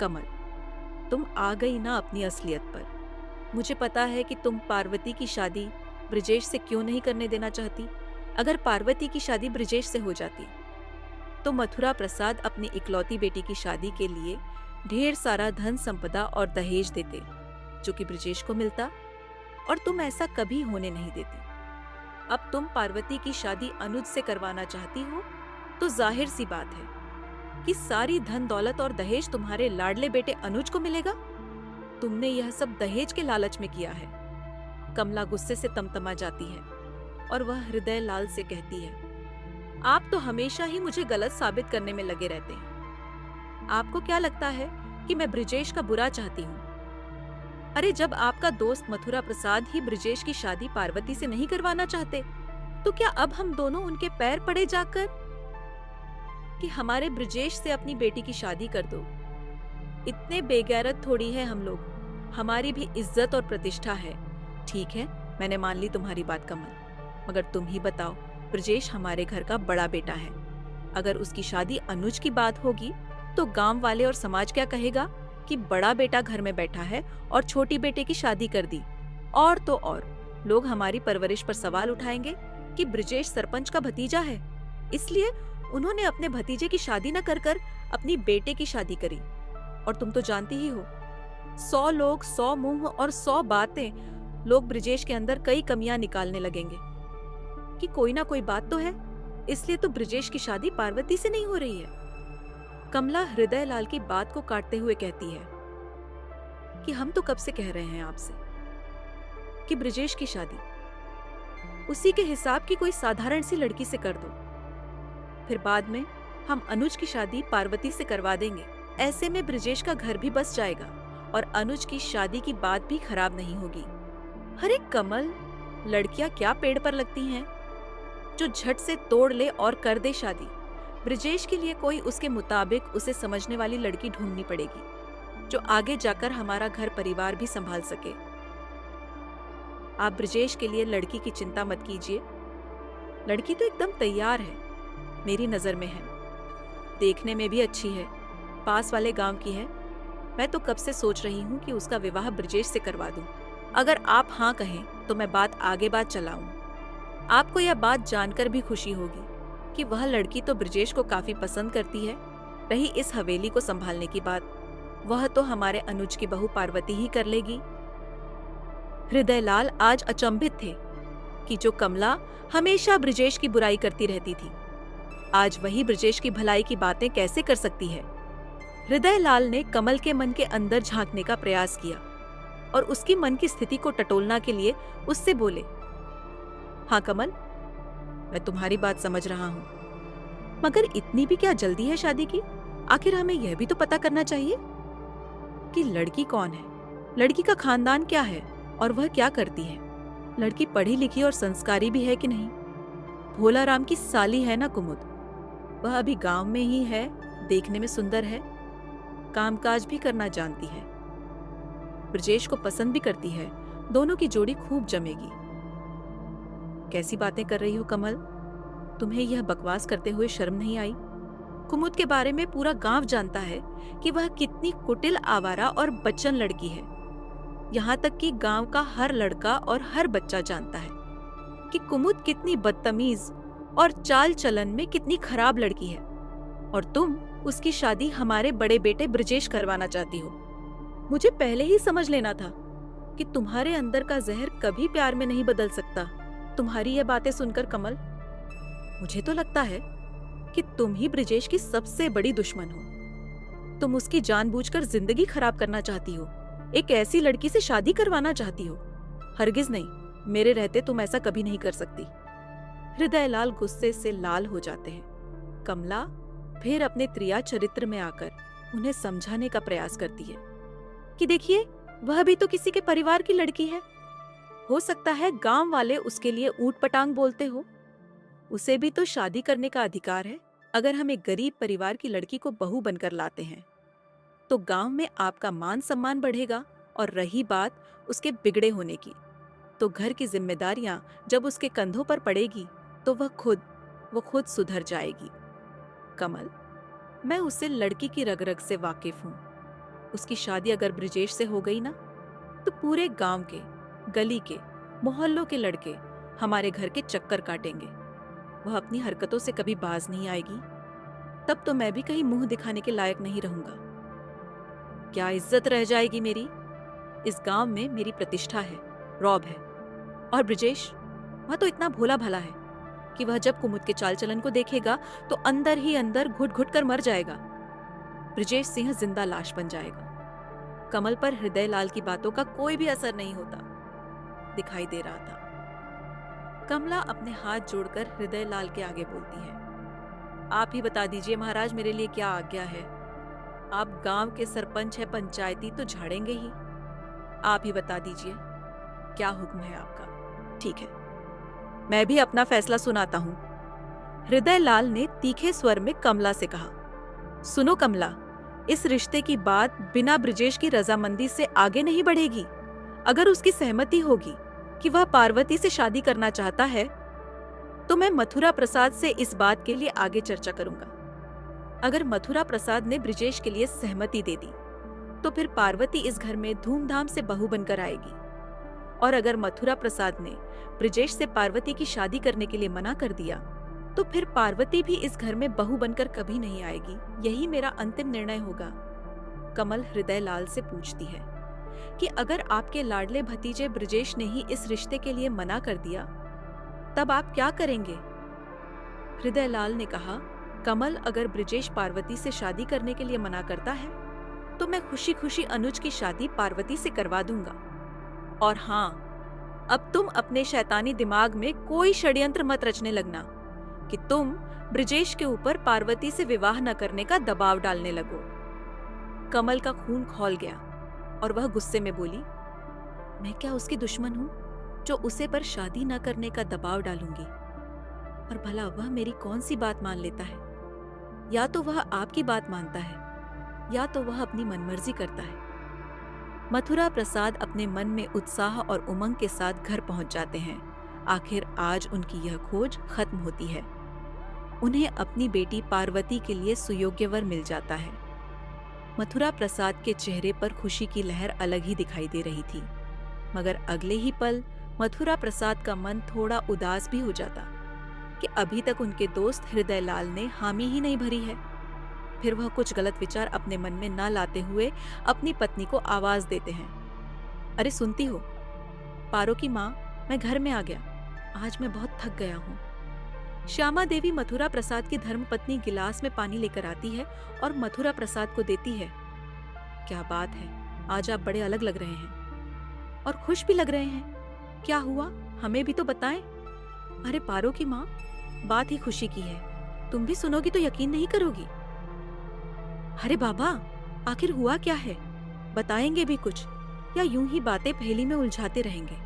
कमल, तुम आ गई ना अपनी असलियत पर। मुझे पता है कि तुम पार्वती की शादी ब्रिजेश से क्यों नहीं करने देना चाहती। अगर पार्वती की शादी ब्रिजेश से हो जाती तो मथुरा प्रसाद अपनी इकलौती बेटी की शादी के लिए ढेर सारा धन संपदा और दहेज देते, जो कि ब्रिजेश को मिलता, और तुम ऐसा कभी होने नहीं देती। अब तुम पार्वती की शादी अनुज से करवाना चाहती हो तो जाहिर सी बात है कि सारी धन दौलत और दहेज तुम्हारे लाडले बेटे अनुज को मिलेगा। तुमने यह सब दहेज के लालच में किया है। कमला गुस्से से तमतमा जाती है और वह हृदय लाल से कहती है, आप तो हमेशा ही मुझे गलत साबित करने में लगे रहते हैं। आपको क्या लगता है कि मैं ब्रिजेश का बुरा चाहती हूँ? अरे जब आपका दोस्त मथुरा प्रसाद ही ब्रिजेश की शादी पार्वती से नहीं करवाना चाहते, तो क्या अब हम दोनों उनके पैर पड़े जाकर कि हमारे ब्रिजेश से अपनी बेटी की शादी कर दो? इतने बेगैरत थोड़ी है हम लोग, हमारी भी इज्जत और प्रतिष्ठा है। ठीक है, मैंने मान ली तुम्हारी बात कमल, मगर तुम ही बताओ, ब्रिजेश हमारे घर का बड़ा बेटा है। अगर उसकी शादी अनुज की बात होगी तो गांव वाले और समाज क्या कहेगा कि बड़ा बेटा घर में बैठा है और छोटी बेटे की शादी कर दी। और तो और लोग हमारी परवरिश पर सवाल उठाएंगे कि ब्रिजेश सरपंच का भतीजा है, इसलिए उन्होंने अपने भतीजे की शादी न कर कर अपनी बेटे की शादी करी। और तुम तो जानती ही हो, 100 लोग, 100 मुंह और 100 बातें लोग ब्रिजेश के अंदर कई कमियां निकालने लगेंगे कि कोई ना कोई बात तो है, इसलिए तो ब्रिजेश की शादी पार्वती से नहीं हो रही है। कमला हृदय लाल की बात को काटते हुए कहती है कि हम तो कब से कह रहे हैं आपसे कि ब्रिजेश की शादी उसी के हिसाब की कोई साधारण सी लड़की से कर दो, फिर बाद में हम अनुज की शादी पार्वती से करवा देंगे। ऐसे में ब्रिजेश का घर भी बस जाएगा और अनुज की शादी की बात भी खराब नहीं होगी। अरे कमल, लड़कियां क्या पेड़ पर लगती हैं जो झट से तोड़ ले और कर दे शादी। ब्रिजेश के लिए कोई उसके मुताबिक उसे समझने वाली लड़की ढूंढनी पड़ेगी जो आगे जाकर हमारा घर परिवार भी संभाल सके। आप ब्रिजेश के लिए लड़की की चिंता मत कीजिए, लड़की तो एकदम तैयार है, मेरी नजर में है, देखने में भी अच्छी है, पास वाले गांव की है। मैं तो कब से सोच रही हूँ कि उसका विवाह ब्रिजेश से करवा दूं। अगर आप हाँ कहें तो मैं बात आगे चलाऊं। आपको यह बात जानकर भी खुशी होगी कि वह लड़की तो ब्रिजेश को काफी पसंद करती है। रही इस हवेली को संभालने की बात, वह तो हमारे अनुज की बहू पार्वती ही कर लेगी। हृदयलाल आज अचंभित थे कि जो कमला हमेशा ब्रिजेश की बुराई करती रहती थी, आज वही ब्रिजेश की भलाई की बातें कैसे कर सकती है। हृदयलाल ने कमल के मन के अंदर झांकने का प्रयास किया और उसकी मन की स्थिति को टटोलना के लिए उससे बोले, हाँ कमल, मैं तुम्हारी बात समझ रहा हूँ, मगर इतनी भी क्या जल्दी है शादी की? आखिर हमें यह भी तो पता करना चाहिए कि लड़की कौन है, लड़की का खानदान क्या है और वह क्या करती है। लड़की पढ़ी लिखी और संस्कारी भी है कि नहीं? भोला राम की साली है ना कुमुद, वह अभी गांव में ही है, देखने में सुंदर है, कामकाज भी करना जानती है, ब्रजेश को पसंद भी करती है, दोनों की जोड़ी खूब जमेगी। कैसी बातें कर रही हो कमल, तुम्हें यह बकवास करते हुए शर्म नहीं आई? कुमुद के बारे में पूरा गांव जानता है कि वह कितनी कुटिल, आवारा और बच्चन लड़की है। यहाँ तक कि गांव का हर लड़का और हर बच्चा जानता है कि कुमुद कितनी बदतमीज और चाल चलन में कितनी खराब लड़की है, और तुम उसकी शादी हमारे बड़े बेटे ब्रजेश करवाना चाहती हो। मुझे पहले ही समझ लेना था कि तुम्हारे अंदर का जहर कभी प्यार में नहीं बदल सकता। तुम्हारी ये बातें सुनकर कमल, मुझे तो लगता है कि तुम ही ब्रजेश की सबसे बड़ी दुश्मन हो। तुम उसकी जानबूझकर जिंदगी खराब करना चाहती हो, एक ऐसी लड़की से शादी करवाना चाहती हो। हरगिज नहीं, मेरे रहते तुम ऐसा कभी नहीं कर सकती। हृदयलाल गुस्से से लाल हो जाते हैं। कमला फिर अपने त्रिया चरित्र में आकर उन्हें समझाने का प्रयास करती है कि देखिए, वह भी तो किसी के परिवार की लड़की है। हो सकता है गांव वाले उसके लिए ऊट पटांग बोलते हो, उसे भी तो शादी करने का अधिकार है। अगर हम एक गरीब परिवार की लड़की को बहू बनकर लाते हैं तो गांव में आपका मान सम्मान बढ़ेगा, और रही बात उसके बिगड़े होने की, तो घर की जिम्मेदारियां जब उसके कंधों पर पड़ेगी तो वह खुद सुधर जाएगी। कमल, मैं उससे लड़की की रग रग से वाकिफ हूँ। उसकी शादी अगर ब्रजेश से हो गई ना, तो पूरे गांव के, गली के, मोहल्लों के लड़के हमारे घर के चक्कर काटेंगे। वह अपनी हरकतों से कभी बाज नहीं आएगी। तब तो मैं भी कहीं मुंह दिखाने के लायक नहीं रहूंगा। क्या इज्जत रह जाएगी मेरी? इस गांव में मेरी प्रतिष्ठा है, रौब है। और ब्रजेश, वह तो इतना भोला भला है कि वह जब कुमुद के चाल चलन को देखेगा तो अंदर ही अंदर घुट घुट कर मर जाएगा। ब्रजेश सिंह जिंदा लाश बन जाएगा। कमल पर हृदय लाल की बातों का कोई भी असर नहीं होता दिखाई दे रहा था। कमला अपने हाथ जोड़कर हृदय लाल के आगे बोलती है, आप ही बता दीजिए महाराज, मेरे लिए क्या आज्ञा है? आप गांव के सरपंच है, पंचायती तो झाड़ेंगे ही। आप ही बता दीजिए क्या हुक्म है आपका। ठीक है, मैं भी अपना फैसला सुनाता हूं। हृदय लाल ने तीखे स्वर में कमला से कहा, सुनो कमला, इस रिश्ते की बात बिना ब्रजेश की रजामंदी से आगे नहीं बढ़ेगी। अगर उसकी सहमति होगी कि वह पार्वती से शादी करना चाहता है तो मैं मथुरा प्रसाद से इस बात के लिए आगे चर्चा करूंगा। अगर मथुरा प्रसाद ने ब्रजेश के लिए सहमति दे दी तो फिर पार्वती इस घर में धूमधाम से बहू बनकर आएगी, और अगर मथुरा प्रसाद ने ब्रजेश से पार्वती की शादी करने के लिए मना कर दिया तो फिर पार्वती भी इस घर में बहू बनकर कभी नहीं आएगी। यही मेरा अंतिम निर्णय होगा। कमल हृदय लाल से पूछती है कि अगर आपके लाडले भतीजे ब्रजेश ने ही इस रिश्ते के लिए मना कर दिया तब आप क्या करेंगे? हृदय लाल ने कहा, कमल, अगर ब्रजेश पार्वती से शादी करने के लिए मना करता है तो मैं खुशी खुशी अनुज की शादी पार्वती से करवा दूंगा। और हाँ, अब तुम अपने शैतानी दिमाग में कोई षड्यंत्र मत रचने लगना कि तुम ब्रजेश के ऊपर पार्वती से विवाह न करने का दबाव डालने लगो। कमल का खून खौल गया और वह गुस्से में बोली, मैं क्या उसकी दुश्मन हूं जो उसे पर शादी न करने का दबाव डालूंगी? और भला वह मेरी कौन सी बात मान लेता है? या तो वह आपकी बात मानता है या तो वह अपनी मनमर्जी करता है। मथुरा प्रसाद अपने मन में उत्साह और उमंग के साथ घर पहुंच जाते हैं। आखिर आज उनकी यह खोज खत्म होती है। उन्हें अपनी बेटी पार्वती के लिए सुयोग्य वर मिल जाता है। मथुरा प्रसाद के चेहरे पर खुशी की लहर अलग ही दिखाई दे रही थी, मगर अगले ही पल मथुरा प्रसाद का मन थोड़ा उदास भी हो जाता कि अभी तक उनके दोस्त हृदय लाल ने हामी ही नहीं भरी है। फिर वह कुछ गलत विचार अपने मन में न लाते हुए अपनी पत्नी को आवाज देते हैं, अरे सुनती हो पारो की माँ, मैं घर में आ गया, आज मैं बहुत थक गया हूँ। श्यामा देवी मथुरा प्रसाद की धर्मपत्नी गिलास में पानी लेकर आती है और मथुरा प्रसाद को देती है। क्या बात है, आज आप बड़े अलग लग रहे हैं और खुश भी लग रहे हैं। क्या हुआ, हमें भी तो बताएं। अरे पारो की माँ, बात ही खुशी की है, तुम भी सुनोगी तो यकीन नहीं करोगी। अरे बाबा, आखिर हुआ क्या है, बताएंगे भी कुछ या यूं ही बातें पहेली में उलझाते रहेंगे?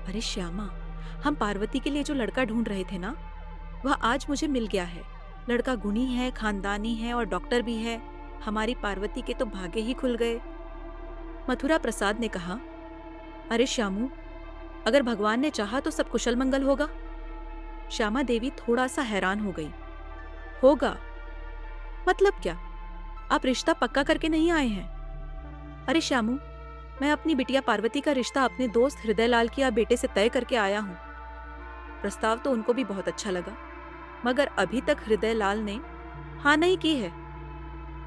अरे श्यामा, हम पार्वती के लिए जो लड़का ढूंढ रहे थे ना, वह आज मुझे मिल गया है। लड़का गुणी है, खानदानी है और डॉक्टर भी है। हमारी पार्वती के तो भागे ही खुल गए। मथुरा प्रसाद ने कहा, अरे श्यामू, अगर भगवान ने चाहा तो सब कुशल मंगल होगा। श्यामा देवी थोड़ा सा हैरान हो गई। होगा मतलब क्या? आप रिश्ता पक्का करके नहीं आए हैं? अरे श्यामू, मैं अपनी बिटिया पार्वती का रिश्ता अपने दोस्त हृदय लाल की बेटे से तय करके आया हूँ। प्रस्ताव तो उनको भी बहुत अच्छा लगा, मगर अभी तक हृदय लाल ने हाँ नहीं की है।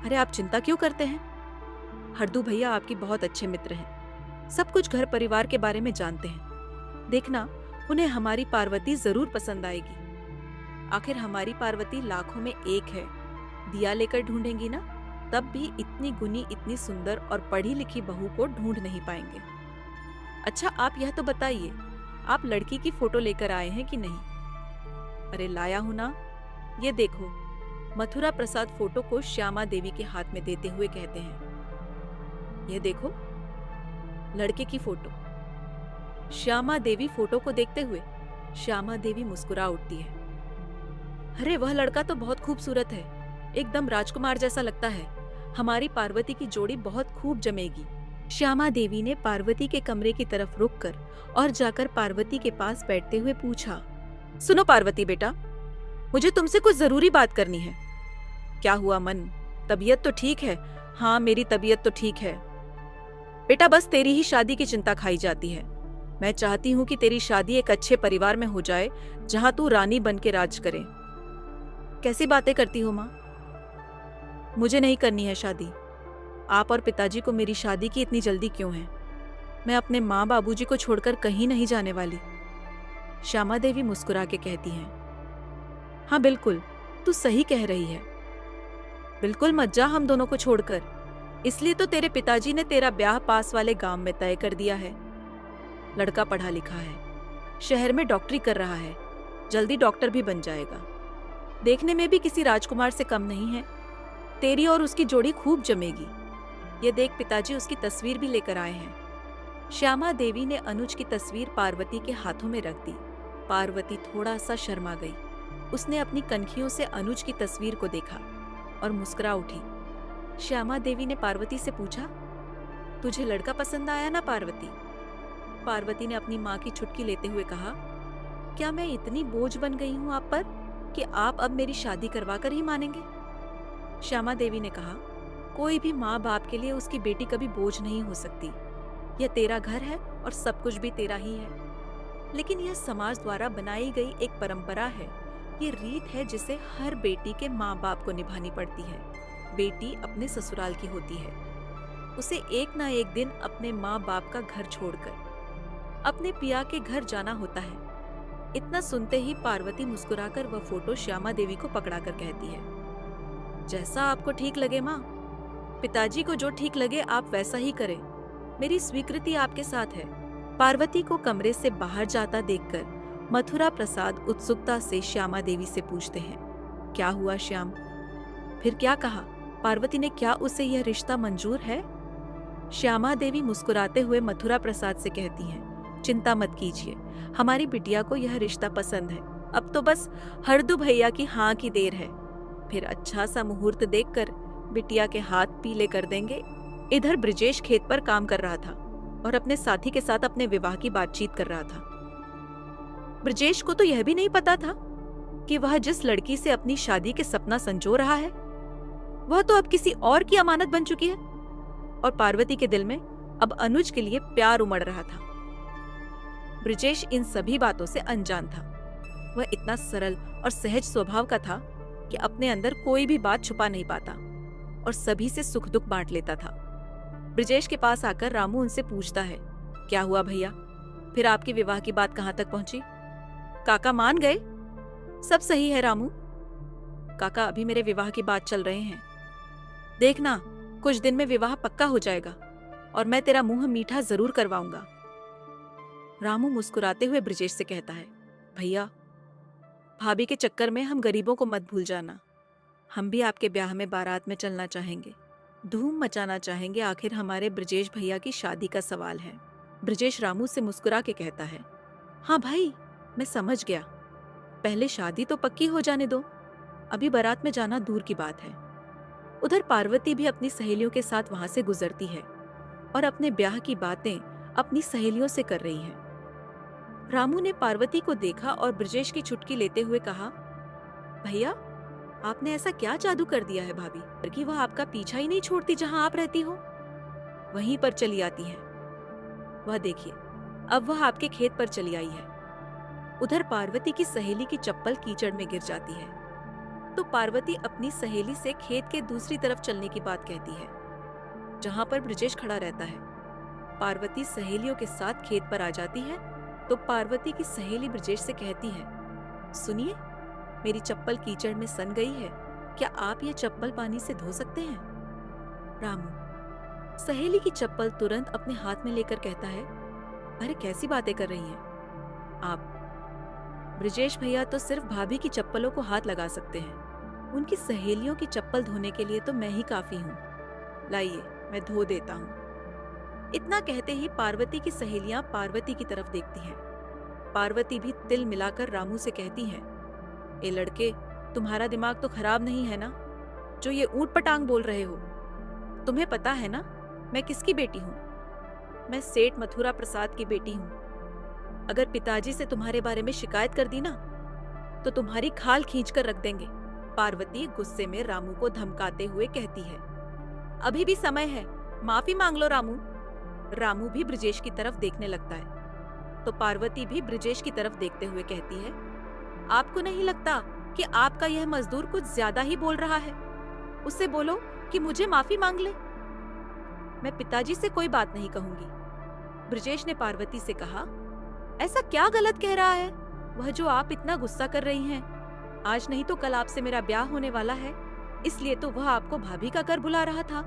अरे आप चिंता क्यों करते हैं? हरदू भैया आपकी बहुत अच्छे मित्र हैं, सब कुछ घर परिवार के बारे में जानते हैं। देखना, उन्हें हमारी पार्वती जरूर पसंद आएगी। आखिर हमारी पार्वती लाखों में एक है। दिया लेकर ढूंढेंगी ना, तब भी इतनी गुनी, इतनी सुंदर और पढ़ी लिखी बहू को ढूंढ नहीं पाएंगे। अच्छा, आप यह तो बताइए, आप लड़की की फोटो लेकर आए हैं कि नहीं? अरे लाया हूं ना, ये देखो। मथुरा प्रसाद फोटो को श्यामा देवी के हाथ में देते हुए कहते हैं, ये देखो लड़के की फोटो। श्यामा देवी फोटो को देखते हुए श्यामा देवी मुस्कुरा उठती है। अरे वह लड़का तो बहुत खूबसूरत है, एकदम राजकुमार जैसा लगता है। हमारी पार्वती की जोड़ी बहुत खूब जमेगी। श्यामा देवी ने पार्वती के कमरे की तरफ रुककर और जाकर पार्वती के पास बैठते हुए पूछा, सुनो पार्वती बेटा, मुझे तुमसे कुछ जरूरी बात करनी है। क्या हुआ मन, तबीयत तो ठीक है? हाँ, मेरी तबीयत तो ठीक है बेटा, बस तेरी ही शादी की चिंता खाई जाती है। मैं चाहती हूँ कि तेरी शादी एक अच्छे परिवार में हो जाए, जहां तू रानी बन के राज करे। कैसी बातें करती हो माँ? मुझे नहीं करनी है शादी। आप और पिताजी को मेरी शादी की इतनी जल्दी क्यों है? मैं अपने माँ बाबूजी को छोड़कर कहीं नहीं जाने वाली। श्यामा देवी मुस्कुरा के कहती हैं, हाँ बिल्कुल, तू सही कह रही है। बिल्कुल मत जा हम दोनों को छोड़कर। इसलिए तो तेरे पिताजी ने तेरा ब्याह पास वाले गांव में तय कर दिया है। लड़का पढ़ा लिखा है, शहर में डॉक्टरी कर रहा है, जल्दी डॉक्टर भी बन जाएगा। देखने में भी किसी राजकुमार से कम नहीं है। तेरी और उसकी जोड़ी खूब जमेगी। ये देख, पिताजी उसकी तस्वीर भी लेकर आए हैं। श्यामा देवी ने अनुज की तस्वीर पार्वती के हाथों में रख दी। पार्वती थोड़ा सा शर्मा गई। उसने अपनी कनखियों से अनुज की तस्वीर को देखा और मुस्कुरा उठी। श्यामा देवी ने पार्वती से पूछा, तुझे लड़का पसंद आया ना पार्वती? पार्वती ने अपनी माँ की चुटकी लेते हुए कहा, क्या मैं इतनी बोझ बन गई हूँ आप पर कि आप अब मेरी शादी करवा कर ही मानेंगे? श्यामा देवी ने कहा, कोई भी माँ बाप के लिए उसकी बेटी कभी बोझ नहीं हो सकती। यह तेरा घर है और सब कुछ भी तेरा ही है, लेकिन यह समाज द्वारा बनाई गई एक परंपरा है। ये रीत है जिसे हर बेटी के माँ बाप को निभानी पड़ती है। बेटी अपने ससुराल की होती है, उसे एक ना एक दिन अपने माँ बाप का घर छोड़कर अपने पिया के घर जाना होता है। इतना सुनते ही पार्वती मुस्कुराकर वह फोटो श्यामा देवी को पकड़ाकर कहती है, जैसा आपको ठीक लगे माँ, पिताजी को जो ठीक लगे आप वैसा ही करें। मेरी स्वीकृति आपके साथ है। पार्वती को कमरे से बाहर जाता देखकर मथुरा प्रसाद उत्सुकता से श्यामा देवी से पूछते हैं, क्या हुआ श्याम? फिर क्या कहा? पार्वती ने क्या उसे यह रिश्ता मंजूर है? श्यामा देवी मुस्कुराते हुए मथुरा प्रसाद से कहती हैं, चिंता मत कीजिए, हमारी बिटिया को यह रिश्ता पसंद है। अब तो बस हरदू भैया की हाँ की देर है। फिर अच्छा सा मुहूर्त देखकर बिटिया के हाथ पीले कर देंगे। इधर ब्रिजेश खेत पर काम कर रहा था और अपने साथी के साथ अपने विवाह की बातचीत कर रहा था। ब्रिजेश को तो यह भी नहीं पता था कि वह जिस लड़की से अपनी शादी के सपना संजो रहा है वह तो अब किसी और की अमानत बन चुकी है। और पार्वती के दिल में अब अनुज के लिए प्यार उमड़ रहा था। ब्रिजेश इन सभी बातों से अनजान था। वह इतना सरल और सहज स्वभाव का था कि अपने अंदर कोई भी बात छुपा नहीं पाता और सभी से सुख दुख बांट लेता था। ब्रिजेश के पास आकर रामू उनसे पूछता है, क्या हुआ भैया, फिर आपकी विवाह की बात कहाँ तक पहुंची? काका मान गए? सब सही है रामू, काका अभी मेरे विवाह की बात चल रहे हैं। देखना, कुछ दिन में विवाह पक्का हो जाएगा और मैं तेरा मुंह मीठा जरूर करवाऊंगा। रामू मुस्कुराते हुए ब्रिजेश से कहता है, भैया भाभी के चक्कर में हम गरीबों को मत भूल जाना। हम भी आपके ब्याह में बारात में चलना चाहेंगे, धूम मचाना चाहेंगे। आखिर हमारे ब्रिजेश भैया की शादी का सवाल है। ब्रिजेश रामू से मुस्कुरा के कहता है, हाँ भाई मैं समझ गया, पहले शादी तो पक्की हो जाने दो, अभी बारात में जाना दूर की बात है। उधर पार्वती भी अपनी सहेलियों के साथ वहां से गुजरती है और अपने ब्याह की बातें अपनी सहेलियों से कर रही है। रामू ने पार्वती को देखा और ब्रिजेश की चुटकी लेते हुए कहा, भैया आपने ऐसा क्या जादू कर दिया है भाभी कि वह आपका पीछा ही नहीं छोड़ती, जहां आप रहती हो वहीं पर चली आती है। वह देखिए, अब वह आपके खेत पर चली आई है। उधर पार्वती की सहेली की चप्पल कीचड़ में गिर जाती है तो पार्वती अपनी सहेली से खेत के दूसरी तरफ चलने की बात कहती है, जहां पर ब्रिजेश खड़ा रहता है। पार्वती सहेलियों के साथ खेत पर आ जाती है तो पार्वती की सहेली ब्रिजेश से कहती है, सुनिए, मेरी चप्पल कीचड़ में सन गई है, क्या आप ये चप्पल पानी से धो सकते हैं? रामू सहेली की चप्पल तुरंत अपने हाथ में लेकर कहता है, अरे कैसी बातें कर रही हैं आप? ब्रिजेश भैया तो सिर्फ भाभी की चप्पलों को हाथ लगा सकते हैं, उनकी सहेलियों की चप्पल धोने के लिए तो मैं ही काफी हूँ। लाइए मैं धो देता हूँ। इतना कहते ही पार्वती की सहेलियां पार्वती की तरफ देखती हैं। पार्वती भी तिल मिलाकर रामू से कहती हैं, ए लड़के, तुम्हारा दिमाग तो खराब नहीं है ना, जो ये ऊंट पटांग बोल रहे हो? तुम्हें पता है ना मैं किसकी बेटी हूँ? मैं सेठ मथुरा प्रसाद की बेटी हूँ। अगर पिताजी से तुम्हारे बारे में शिकायत कर दी ना तो तुम्हारी खाल खींच कर रख देंगे। पार्वती गुस्से में रामू को धमकाते हुए कहती है, अभी भी समय है, माफी मांग लो रामू। रामू भी ब्रिजेश की तरफ देखने लगता है तो पार्वती भी ब्रिजेश की तरफ देखते हुए कहती है, आपको नहीं लगता कि आपका यह मजदूर कुछ ज्यादा ही बोल रहा है? उससे बोलो कि मुझे माफी मांग ले। मैं पिताजी से कोई बात नहीं कहूंगी। ब्रिजेश ने पार्वती से कहा, ऐसा क्या गलत कह रहा है वह जो आप इतना गुस्सा कर रही हैं, आज नहीं तो कल आपसे मेरा ब्याह होने वाला है, इसलिए तो वह आपको भाभी का घर बुला रहा था।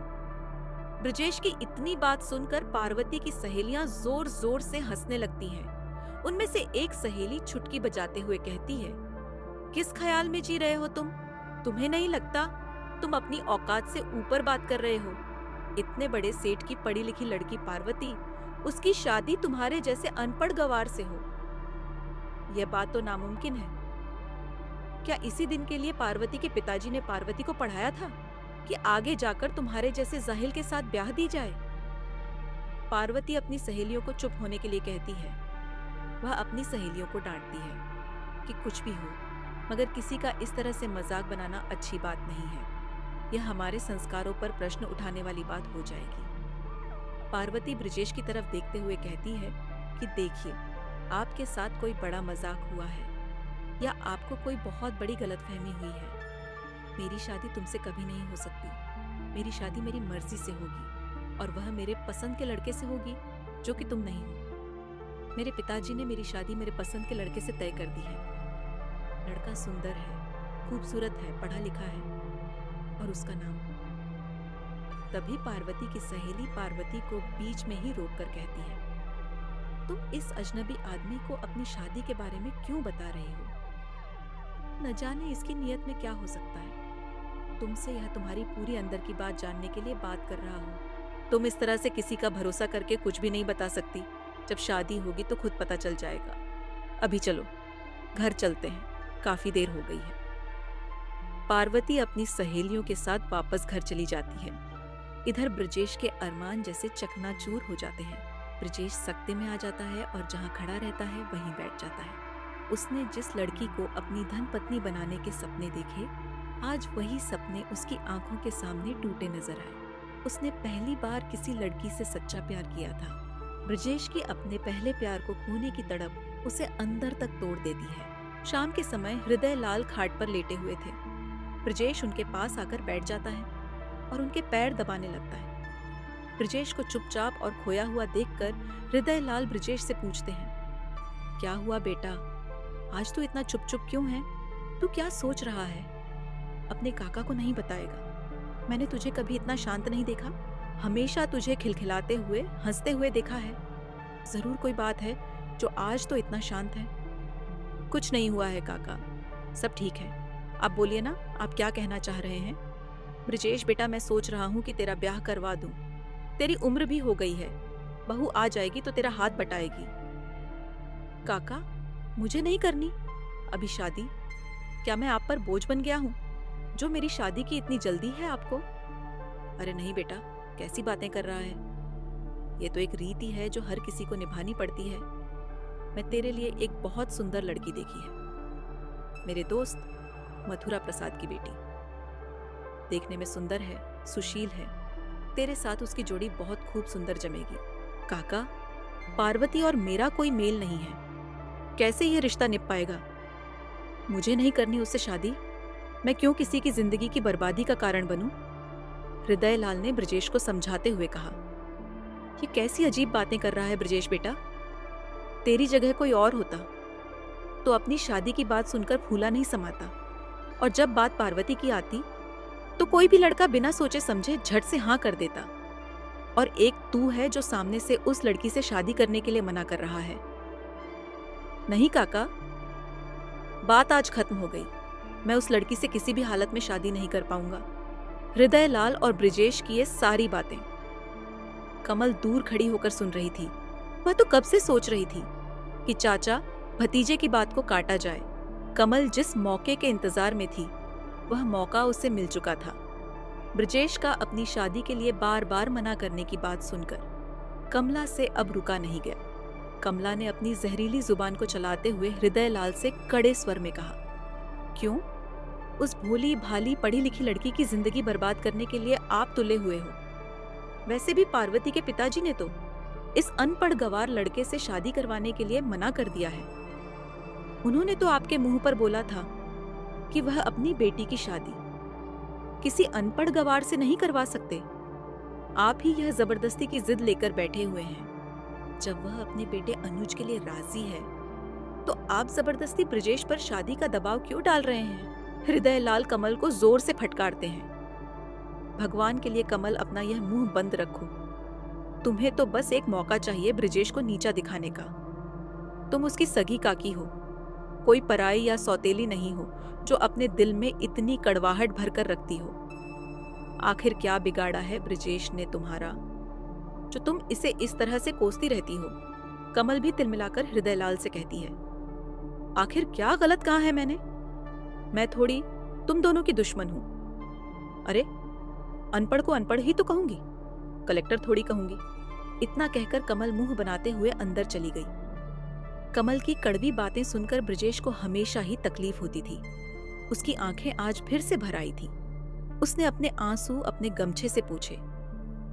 ब्रजेश की इतनी बात सुनकर पार्वती की सहेलियां जोर जोर से हंसने लगती हैं। उनमें से एक सहेली छुटकी बजाते हुए कहती है, किस ख्याल में जी रहे हो तुम? तुम्हें नहीं लगता तुम अपनी औकात से ऊपर बात कर रहे हो? इतने बड़े सेठ की पढ़ी लिखी लड़की पार्वती, उसकी शादी तुम्हारे जैसे अनपढ़ गवार से हो, यह बात तो नामुमकिन है। क्या इसी दिन के लिए पार्वती के पिताजी ने पार्वती को पढ़ाया था कि आगे जाकर तुम्हारे जैसे जाहिल के साथ ब्याह दी जाए? पार्वती अपनी सहेलियों को चुप होने के लिए कहती है। वह अपनी सहेलियों को डांटती है कि कुछ भी हो, मगर किसी का इस तरह से मजाक बनाना अच्छी बात नहीं है। यह हमारे संस्कारों पर प्रश्न उठाने वाली बात हो जाएगी। पार्वती ब्रजेश की तरफ देखते हुए कहती है कि देखिए, आपके साथ कोई बड़ा मजाक हुआ है या आपको कोई बहुत बड़ी गलतफहमी हुई है। मेरी शादी तुमसे कभी नहीं हो सकती। मेरी शादी मेरी मर्जी से होगी और वह मेरे पसंद के लड़के से होगी जो कि तुम नहीं हो। मेरे पिताजी ने मेरी शादी मेरे पसंद के लड़के से तय कर दी है। लड़का सुंदर है, खूबसूरत है, पढ़ा लिखा है और उसका नाम। तभी पार्वती की सहेली पार्वती को बीच में ही रोक कर कहती है, तुम इस अजनबी आदमी को अपनी शादी के बारे में क्यों बता रही हो? न जाने इसकी नीयत में क्या हो सकता है। तुमसे यह तुम्हारी पूरी अंदर की बात जानने के लिए बात कर रहा हूँ। तुम इस तरह से किसी का भरोसा करके कुछ भी नहीं बता सकती। जब शादी होगी तो खुद पता चल जाएगा। अभी चलो, घर चलते हैं, काफी देर हो गई है। पार्वती अपनी सहेलियों के साथ वापस घर चली जाती है। इधर ब्रजेश के अरमान जैसे चकनाचूर हो जाते हैं। ब्रजेश सकते में आ जाता है और जहाँ खड़ा रहता है वहीं बैठ जाता है। उसने जिस लड़की को अपनी धन पत्नी बनाने के सपने देखे, आज वही सपने उसकी आंखों के सामने टूटे नजर आए। उसने पहली बार किसी लड़की से सच्चा प्यार किया था। ब्रजेश की अपने पहले प्यार को खोने की तड़प उसे अंदर तक तोड़ देती है। शाम के समय हृदय लाल खाट पर लेटे हुए थे। ब्रजेश उनके पास आकर बैठ जाता है और उनके पैर दबाने लगता है। ब्रजेश को चुपचाप और खोया हुआ देखकर हृदय लाल ब्रजेश से पूछते हैं, क्या हुआ बेटा, आज तू इतना चुप चुप क्यों है? तू क्या सोच रहा है? अपने काका को नहीं बताएगा? मैंने तुझे कभी इतना शांत नहीं देखा। हमेशा तुझे खिलखिलाते हुए, हंसते हुए देखा है। जरूर कोई बात है जो आज तो इतना शांत है। कुछ नहीं हुआ है काका, सब ठीक है। आप बोलिए ना, आप क्या कहना चाह रहे हैं? ब्रजेश बेटा, मैं सोच रहा हूँ कि तेरा ब्याह करवा दूं। तेरी उम्र भी हो गई है, बहू आ जाएगी तो तेरा हाथ बटाएगी। काका, मुझे नहीं करनी अभी शादी। क्या मैं आप पर बोझ बन गया हूँ जो मेरी शादी की इतनी जल्दी है आपको? अरे नहीं बेटा, कैसी बातें कर रहा है? ये तो एक रीति है जो हर किसी को निभानी पड़ती है। मैं तेरे लिए एक बहुत सुंदर लड़की देखी है, मेरे दोस्त मथुरा प्रसाद की बेटी। देखने में सुंदर है, सुशील है। तेरे साथ उसकी जोड़ी बहुत खूब सुंदर जमेगी। काका, पार्वती और मेरा कोई मेल नहीं है, कैसे यह रिश्ता निभ पाएगा? मुझे नहीं करनी उससे शादी। मैं क्यों किसी की जिंदगी की बर्बादी का कारण बनूं? हृदय लाल ने ब्रजेश को समझाते हुए कहा। ये कैसी अजीब बातें कर रहा है ब्रजेश बेटा? तेरी जगह कोई और होता तो अपनी शादी की बात सुनकर फूला नहीं समाता, और जब बात पार्वती की आती तो कोई भी लड़का बिना सोचे समझे झट से हाँ कर देता। और एक तू है जो सामने से उस लड़की से शादी करने के लिए मना कर रहा है। नहीं काका, बात आज खत्म हो गई। मैं उस लड़की से किसी भी हालत में शादी नहीं कर पाऊंगा। हृदय लाल और ब्रजेश की ये सारी बातें कमल दूर खड़ी होकर सुन रही थी। वह तो कब से सोच रही थी कि चाचा भतीजे की बात को काटा जाए। कमल जिस मौके के इंतजार में थी, वह मौका उसे मिल चुका था। ब्रजेश का अपनी शादी के लिए बार बार मना करने की बात सुनकर कमला से अब रुका नहीं गया। कमला ने अपनी जहरीली जुबान को चलाते हुए हृदय लाल से कड़े स्वर में कहा, क्यों? उस भोली भाली पढ़ी लिखी लड़की की जिंदगी बर्बाद करने के लिए आप तुले हुए हो। वैसे भी पार्वती के पिताजी ने तो इस अनपढ़ गवार लड़के से शादी करवाने के लिए मना कर दिया है। उन्होंने तो आपके मुंह पर बोला था कि वह अपनी बेटी की शादी किसी अनपढ़ गवार से नहीं करवा सकते। आप ही यह जबरदस्ती की जिद लेकर बैठे हुए हैं। जब वह अपने बेटे अनुज के लिए राजी है तो आप जबरदस्ती ब्रिजेश पर शादी का दबाव क्यों डाल रहे हैं? हृदय लाल कमल को जोर से फटकारते हैं। भगवान के लिए कमल, अपना यह मुंह बंद रखो। तुम्हें तो बस एक मौका चाहिए ब्रिजेश को नीचा दिखाने का। तुम उसकी सगी काकी हो, कोई पराई या सौतेली नहीं हो जो अपने दिल में इतनी कड़वाहट भरकर रखती हो। आखिर क्या बिगाड़ा है ब्रिजेश ने तुम्हारा जो तुम इसे इस तरह से कोसती रहती हो? कमल भी तिलमिलाकर हृदयलाल से कहती है, आखिर क्या गलत कहा है मैंने? मैं थोड़ी तुम दोनों की दुश्मन हूं। अरे अनपढ़ को अनपढ़ ही तो कहूंगी, कलेक्टर थोड़ी कहूंगी। इतना कहकर कमल मुंह बनाते हुए अंदर चली गई। कमल की कड़वी बातें सुनकर ब्रिजेश को हमेशा ही तकलीफ होती थी। उसकी आंखें आज फिर से भर आई थी। उसने अपने आंसू अपने गमछे से पूछे,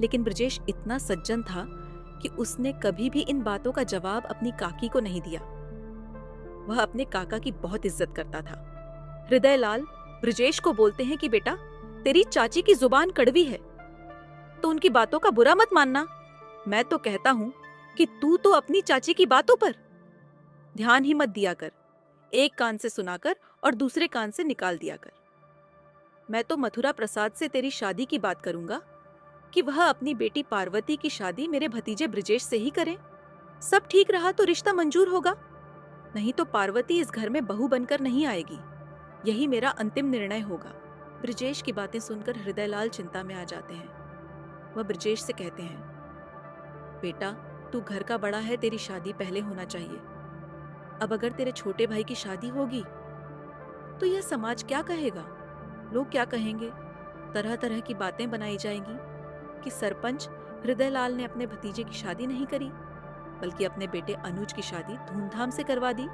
लेकिन ब्रिजेश इतना सज्जन था कि उसने कभी भी इन बातों का जवाब अपनी काकी को नहीं दिया। वह अपने काका की बहुत इज्जत करता था। हृदयलाल ब्रिजेश को बोलते हैं कि बेटा, तेरी चाची की जुबान कड़वी है तो उनकी बातों का बुरा मत मानना। मैं तो कहता हूं कि तू तो अपनी चाची की बातों पर ध्यान ही मत दिया कर। एक कान से सुनाकर और दूसरे कान से निकाल दिया कर। मैं तो मथुरा प्रसाद से तेरी शादी की बात करूंगा कि वह अपनी बेटी पार्वती की शादी मेरे भतीजे ब्रिजेश से ही करे। सब ठीक रहा तो रिश्ता मंजूर होगा, नहीं तो पार्वती इस घर में बहू बनकर नहीं आएगी। यही मेरा अंतिम निर्णय होगा। ब्रिजेश की बातें सुनकर हृदयलाल चिंता में आ जाते हैं। वह ब्रिजेश से कहते हैं, बेटा तू घर का बड़ा है, तेरी शादी पहले होना चाहिए। अब अगर तेरे छोटे भाई की शादी होगी तो यह समाज क्या कहेगा? लोग क्या कहेंगे? तरह तरह की बातें बनाई जाएंगी कि सरपंच हृदयलाल ने अपने भतीजे की शादी नहीं करी, बल्कि अपने बेटे अनुज की शादी धूमधाम से करवा दी।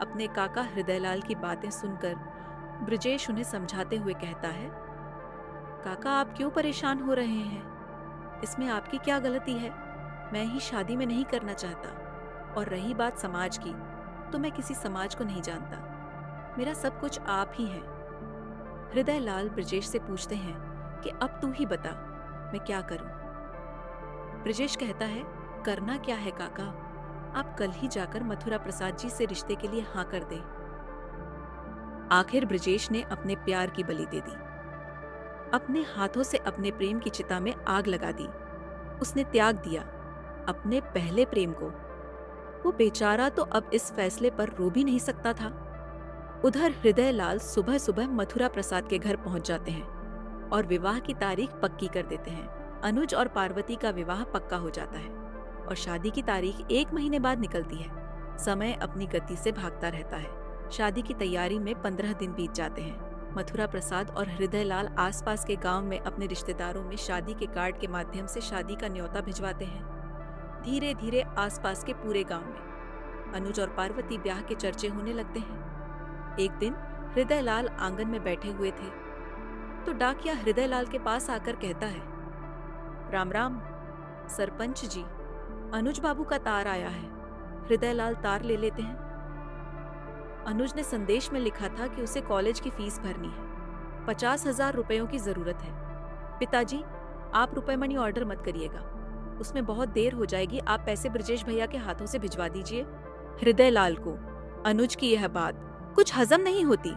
अपने काका हृदयलाल की बातें सुनकर ब्रिजेश उन्हें समझाते हुए कहता है, काका आप क्यों परेशान हो रहे हैं? इसमें आपकी क्या गलती है? मैं ही शादी में नहीं करना चाहता। और रही बात समाज की, तो मैं किसी समाज को नहीं जानता। मेरा सब कुछ आप ही हैं। हृदयलाल ब्रिजेश से पूछते हैं कि अब तू ही बता, मैं क्या करूं? ब्रिजेश कहता है, करना क्या है काका, आप कल ही जाकर मथुरा प्रसाद जी से रिश्ते के लिए हाँ कर दें। आखिर ब्रिजेश ने अपने प्यार की बलि दे दी। अपने हाथों से अपने प्रेम की चिता में आग लगा दी। उसने त्याग दिया अपने पहले प्रेम को। वो बेचारा तो अब इस फैसले पर रो भी नहीं सकता था। उधर हृदयलाल सुबह सुबह मथुरा प्रसाद के घर पहुंच जाते हैं और विवाह की तारीख पक्की कर देते हैं। अनुज और पार्वती का विवाह पक्का हो जाता है और शादी की तारीख 1 महीने बाद निकलती है। समय अपनी गति से भागता रहता है। शादी की तैयारी में 15 दिन बीत जाते हैं। मथुरा प्रसाद और हृदयलाल आसपास के गांव में अपने रिश्तेदारों में शादी के कार्ड के माध्यम से शादी का न्योता भिजवाते हैं। धीरे धीरे आसपास के पूरे गांव में अनुज और पार्वती ब्याह के चर्चे होने लगते हैं। एक दिन हृदयलाल आंगन में बैठे हुए थे तो डाकिया हृदयलाल के पास आकर कहता है, राम राम सरपंच जी, अनुज बाबू का तार आया है। हृदयलाल तार ले लेते हैं। अनुज ने संदेश में लिखा था कि उसे कॉलेज की फीस भरनी है, 50,000 रुपयों की जरूरत है। पिताजी आप रुपए मनी ऑर्डर मत करिएगा, उसमें बहुत देर हो जाएगी। आप पैसे ब्रिजेश भैया के हाथों से भिजवा दीजिए। हृदयलाल को अनुज की यह बात कुछ हजम नहीं होती।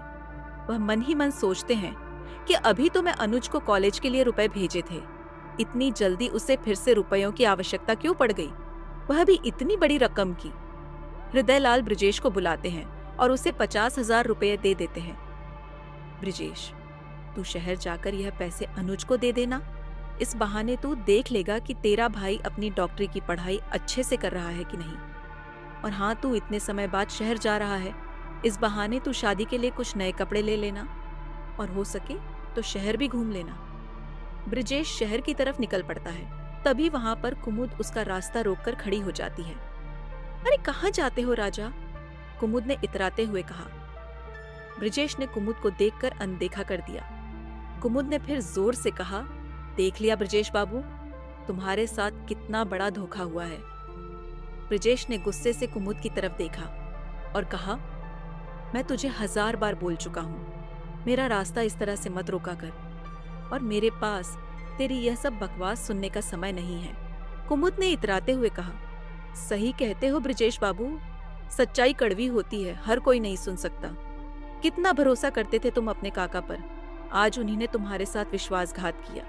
वह मन ही मन सोचते हैं कि अभी तो मैं अनुज को कॉलेज के लिए रुपए भेजे थे, इतनी जल्दी उसे फिर से रुपयों की आवश्यकता क्यों पड़ गई, वह भी इतनी बड़ी रकम की। हृदयलाल ब्रिजेश को बुलाते हैं और उसे 50,000 रुपये दे देते हैं। ब्रिजेश तू शहर जाकर यह पैसे अनुज को दे देना। इस बहाने तू देख लेगा कि तेरा भाई अपनी डॉक्टरी की पढ़ाई अच्छे से कर रहा है कि नहीं। और हाँ, तू इतने समय बाद शहर जा रहा है, इस बहाने तू शादी के लिए कुछ नए कपड़े ले लेना और हो सके तो शहर भी घूम लेना। ब्रिजेश शहर की तरफ निकल पड़ता है। तभी वहां पर कुमुद उसका रास्ता रोककर खड़ी हो जाती है। अरे कहाँ जाते हो राजा? कुमुद ने इतराते हुए कहा। ब्रिजेश ने कुमुद को देखकर अनदेखा कर दिया। कुमुद ने फिर जोर से कहा, देख लिया ब्रिजेश बाबू, तुम्हारे साथ कितना बड़ा धोखा हुआ है। ब्रिजेश ने गुस्से से कुमुद की तरफ देखा और कहा, मैं तुझे 1000 बार बोल चुका हूँ, मेरा रास्ता इस तरह से मत रोका कर, और मेरे पास तेरी यह सब बकवास सुनने का समय नहीं है। कुमुद ने इतराते हुए कहा, सही कहते हो ब्रिजेश बाबू, सच्चाई कड़वी होती है, हर कोई नहीं सुन सकता। कितना भरोसा करते थे तुम अपने काका पर, आज उन्हीं ने तुम्हारे साथ विश्वासघात किया।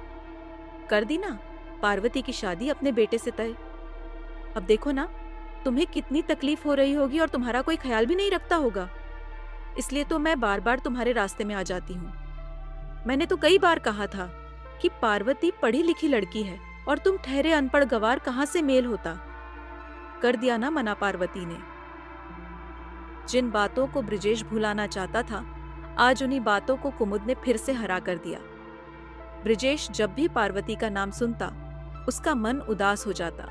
कर दी ना पार्वती की शादी अपने बेटे से तय। अब देखो ना, तुम्हें कितनी तकलीफ हो रही होगी और तुम्हारा कोई ख्याल भी नहीं रखता होगा। इसलिए तो मैं बार बार तुम्हारे रास्ते में आ जाती हूँ। मैंने तो कई बार कहा था कि पार्वती पढ़ी लिखी लड़की है और तुम ठहरे अनपढ़ गवार, कहाँ से मेल होता। कर दिया ना मना पार्वती ने। जिन बातों को ब्रिजेश भुलाना चाहता था, आज उन्हीं बातों को कुमुद ने फिर से हरा कर दिया। ब्रिजेश जब भी पार्वती का नाम सुनता, उसका मन उदास हो जाता।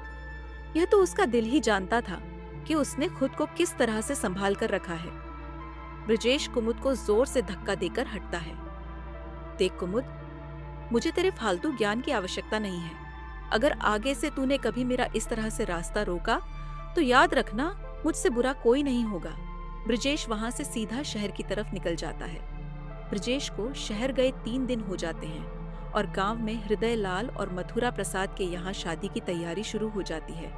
यह तो उसका दिल ही जानता था कि उसने खुद को किस तरह से संभाल कर रखा है। ब्रिजेश कुमुद को जोर से धक्का देकर हटता है। देख कुमुद, मुझे तेरे फालतू ज्ञान की आवश्यकता नहीं है। अगर आगे से तूने कभी मेरा इस तरह से रास्ता रोका तो याद रखना, मुझसे बुरा कोई नहीं होगा। ब्रिजेश वहां से सीधा शहर की तरफ निकल जाता है। ब्रिजेश को शहर गए 3 दिन हो जाते हैं और गांव में हृदय लाल और मथुरा प्रसाद के यहाँ शादी की तैयारी शुरू हो जाती है।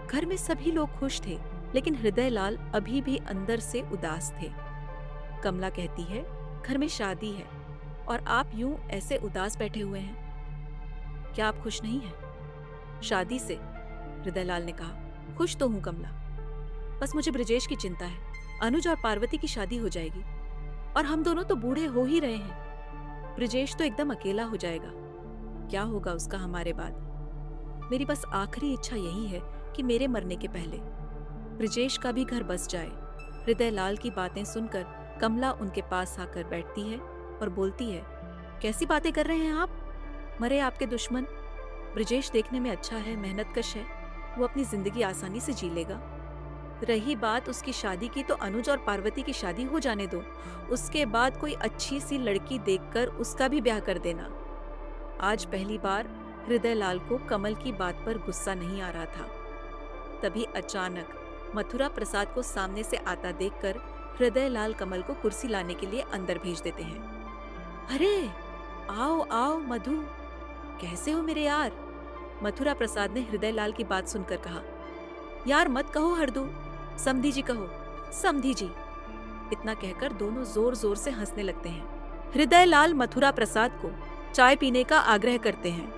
घर में सभी लोग खुश थे, लेकिन हृदय लाल अभी भी अंदर से उदास थे। कमला कहती है, घर में शादी है और आप यूं ऐसे उदास बैठे हुए हैं, क्या आप खुश नहीं हैं शादी से? हृदय लाल ने कहा, खुश तो हूं कमला, बस मुझे ब्रिजेश की चिंता है। अनुज और पार्वती की शादी हो जाएगी और हम दोनों तो बूढ़े हो ही रहे हैं। ब्रिजेश तो एकदम अकेला हो जाएगा, क्या होगा उसका हमारे बाद? मेरी बस आखिरी इच्छा यही है कि मेरे मरने के पहले ब्रिजेश का भी घर बस जाए। हृदय लाल की बातें सुनकर कमला उनके पास आकर बैठती है और बोलती है, कैसी बातें कर रहे हैं आप? मरे आपके दुश्मन। ब्रिजेश देखने में अच्छा है, मेहनतकश है, वो अपनी जिंदगी आसानी से जी लेगा। रही बात उसकी शादी की, तो अनुज और पार्वती की शादी हो जाने दो, उसके बाद कोई अच्छी सी लड़की देखकर उसका भी ब्याह कर देना। आज पहली बार हृदय लाल को कमल की बात पर गुस्सा नहीं आ रहा था। तभी अचानक मथुरा प्रसाद को सामने से आता देखकर हृदय लाल कमल को कुर्सी लाने के लिए अंदर भेज देते हैं। अरे आओ आओ मधु, कैसे हो मेरे यार? मथुरा प्रसाद ने हृदय लाल की बात सुनकर कहा। यार मत कहो हरदू, समधी जी कहो, समधी जी। इतना कहकर दोनों जोर जोर से हंसने लगते हैं। हृदय लाल मथुरा प्रसाद को चाय पीने का आग्रह करते हैं।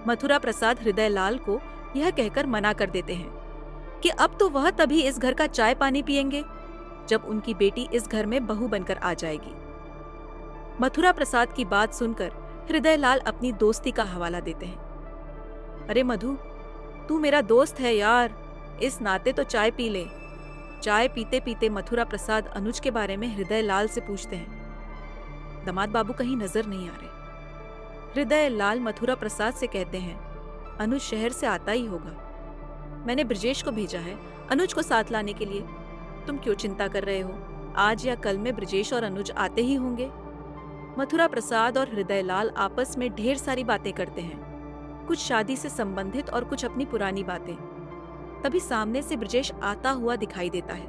मथुरा प्रसाद हृदय लाल को यह कहकर मना कर देते हैं कि अब तो वह तभी इस घर का चाय पानी पिएंगे जब उनकी बेटी इस घर में बहू बनकर आ जाएगी। मथुरा प्रसाद की बात सुनकर हृदय लाल अपनी दोस्ती का हवाला देते हैं। अरे मधु, तू मेरा दोस्त है यार, इस नाते तो चाय पी ले। चाय पीते पीते मथुरा प्रसाद अनुज के बारे में हृदय लाल से पूछते हैं। दामाद बाबू कहीं नजर नहीं आ रहे। हृदय लाल मथुरा प्रसाद से कहते हैं, अनुज शहर से आता ही होगा, मैंने ब्रिजेश को भेजा है अनुज को साथ लाने के लिए। तुम क्यों चिंता कर रहे हो, आज या कल में ब्रिजेश और अनुज आते ही होंगे। मथुरा प्रसाद और हृदय लाल आपस में ढेर सारी बातें करते हैं, कुछ शादी से संबंधित और कुछ अपनी पुरानी बातें। तभी सामने से ब्रिजेश आता हुआ दिखाई देता है।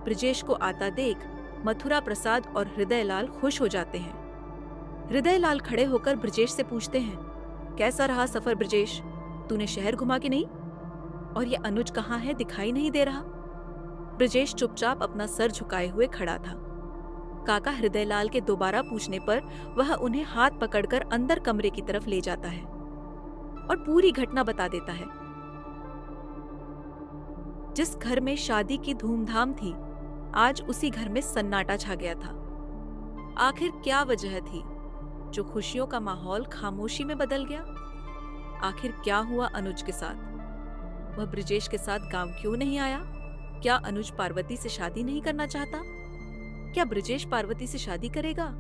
ब्रिजेश को आता देख मथुरा प्रसाद और हृदय लाल खुश हो जाते हैं। हृदय लाल खड़े होकर ब्रिजेश से पूछते हैं, कैसा रहा सफर ब्रिजेश, तूने शहर घुमा कि नहीं? और ये अनुज कहाँ है, दिखाई नहीं दे रहा। ब्रिजेश चुपचाप अपना सर झुकाए हुए खड़ा था। काका हृदय लाल के दोबारा पूछने पर वह उन्हें हाथ पकड़कर अंदर कमरे की तरफ ले जाता है और पूरी घटना बता देता है। जिस घर में शादी की धूमधाम थी, आज उसी घर में सन्नाटा छा गया था। आखिर क्या वजह थी जो खुशियों का माहौल खामोशी में बदल गया? आखिर क्या हुआ अनुज के साथ? वह ब्रिजेश के साथ गांव क्यों नहीं आया? क्या अनुज पार्वती से शादी नहीं करना चाहता? क्या ब्रिजेश पार्वती से शादी करेगा?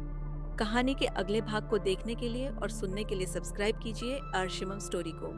कहानी के अगले भाग को देखने के लिए और सुनने के लिए सब्सक्राइब कीजिए आर्शिमम स्टोरी को।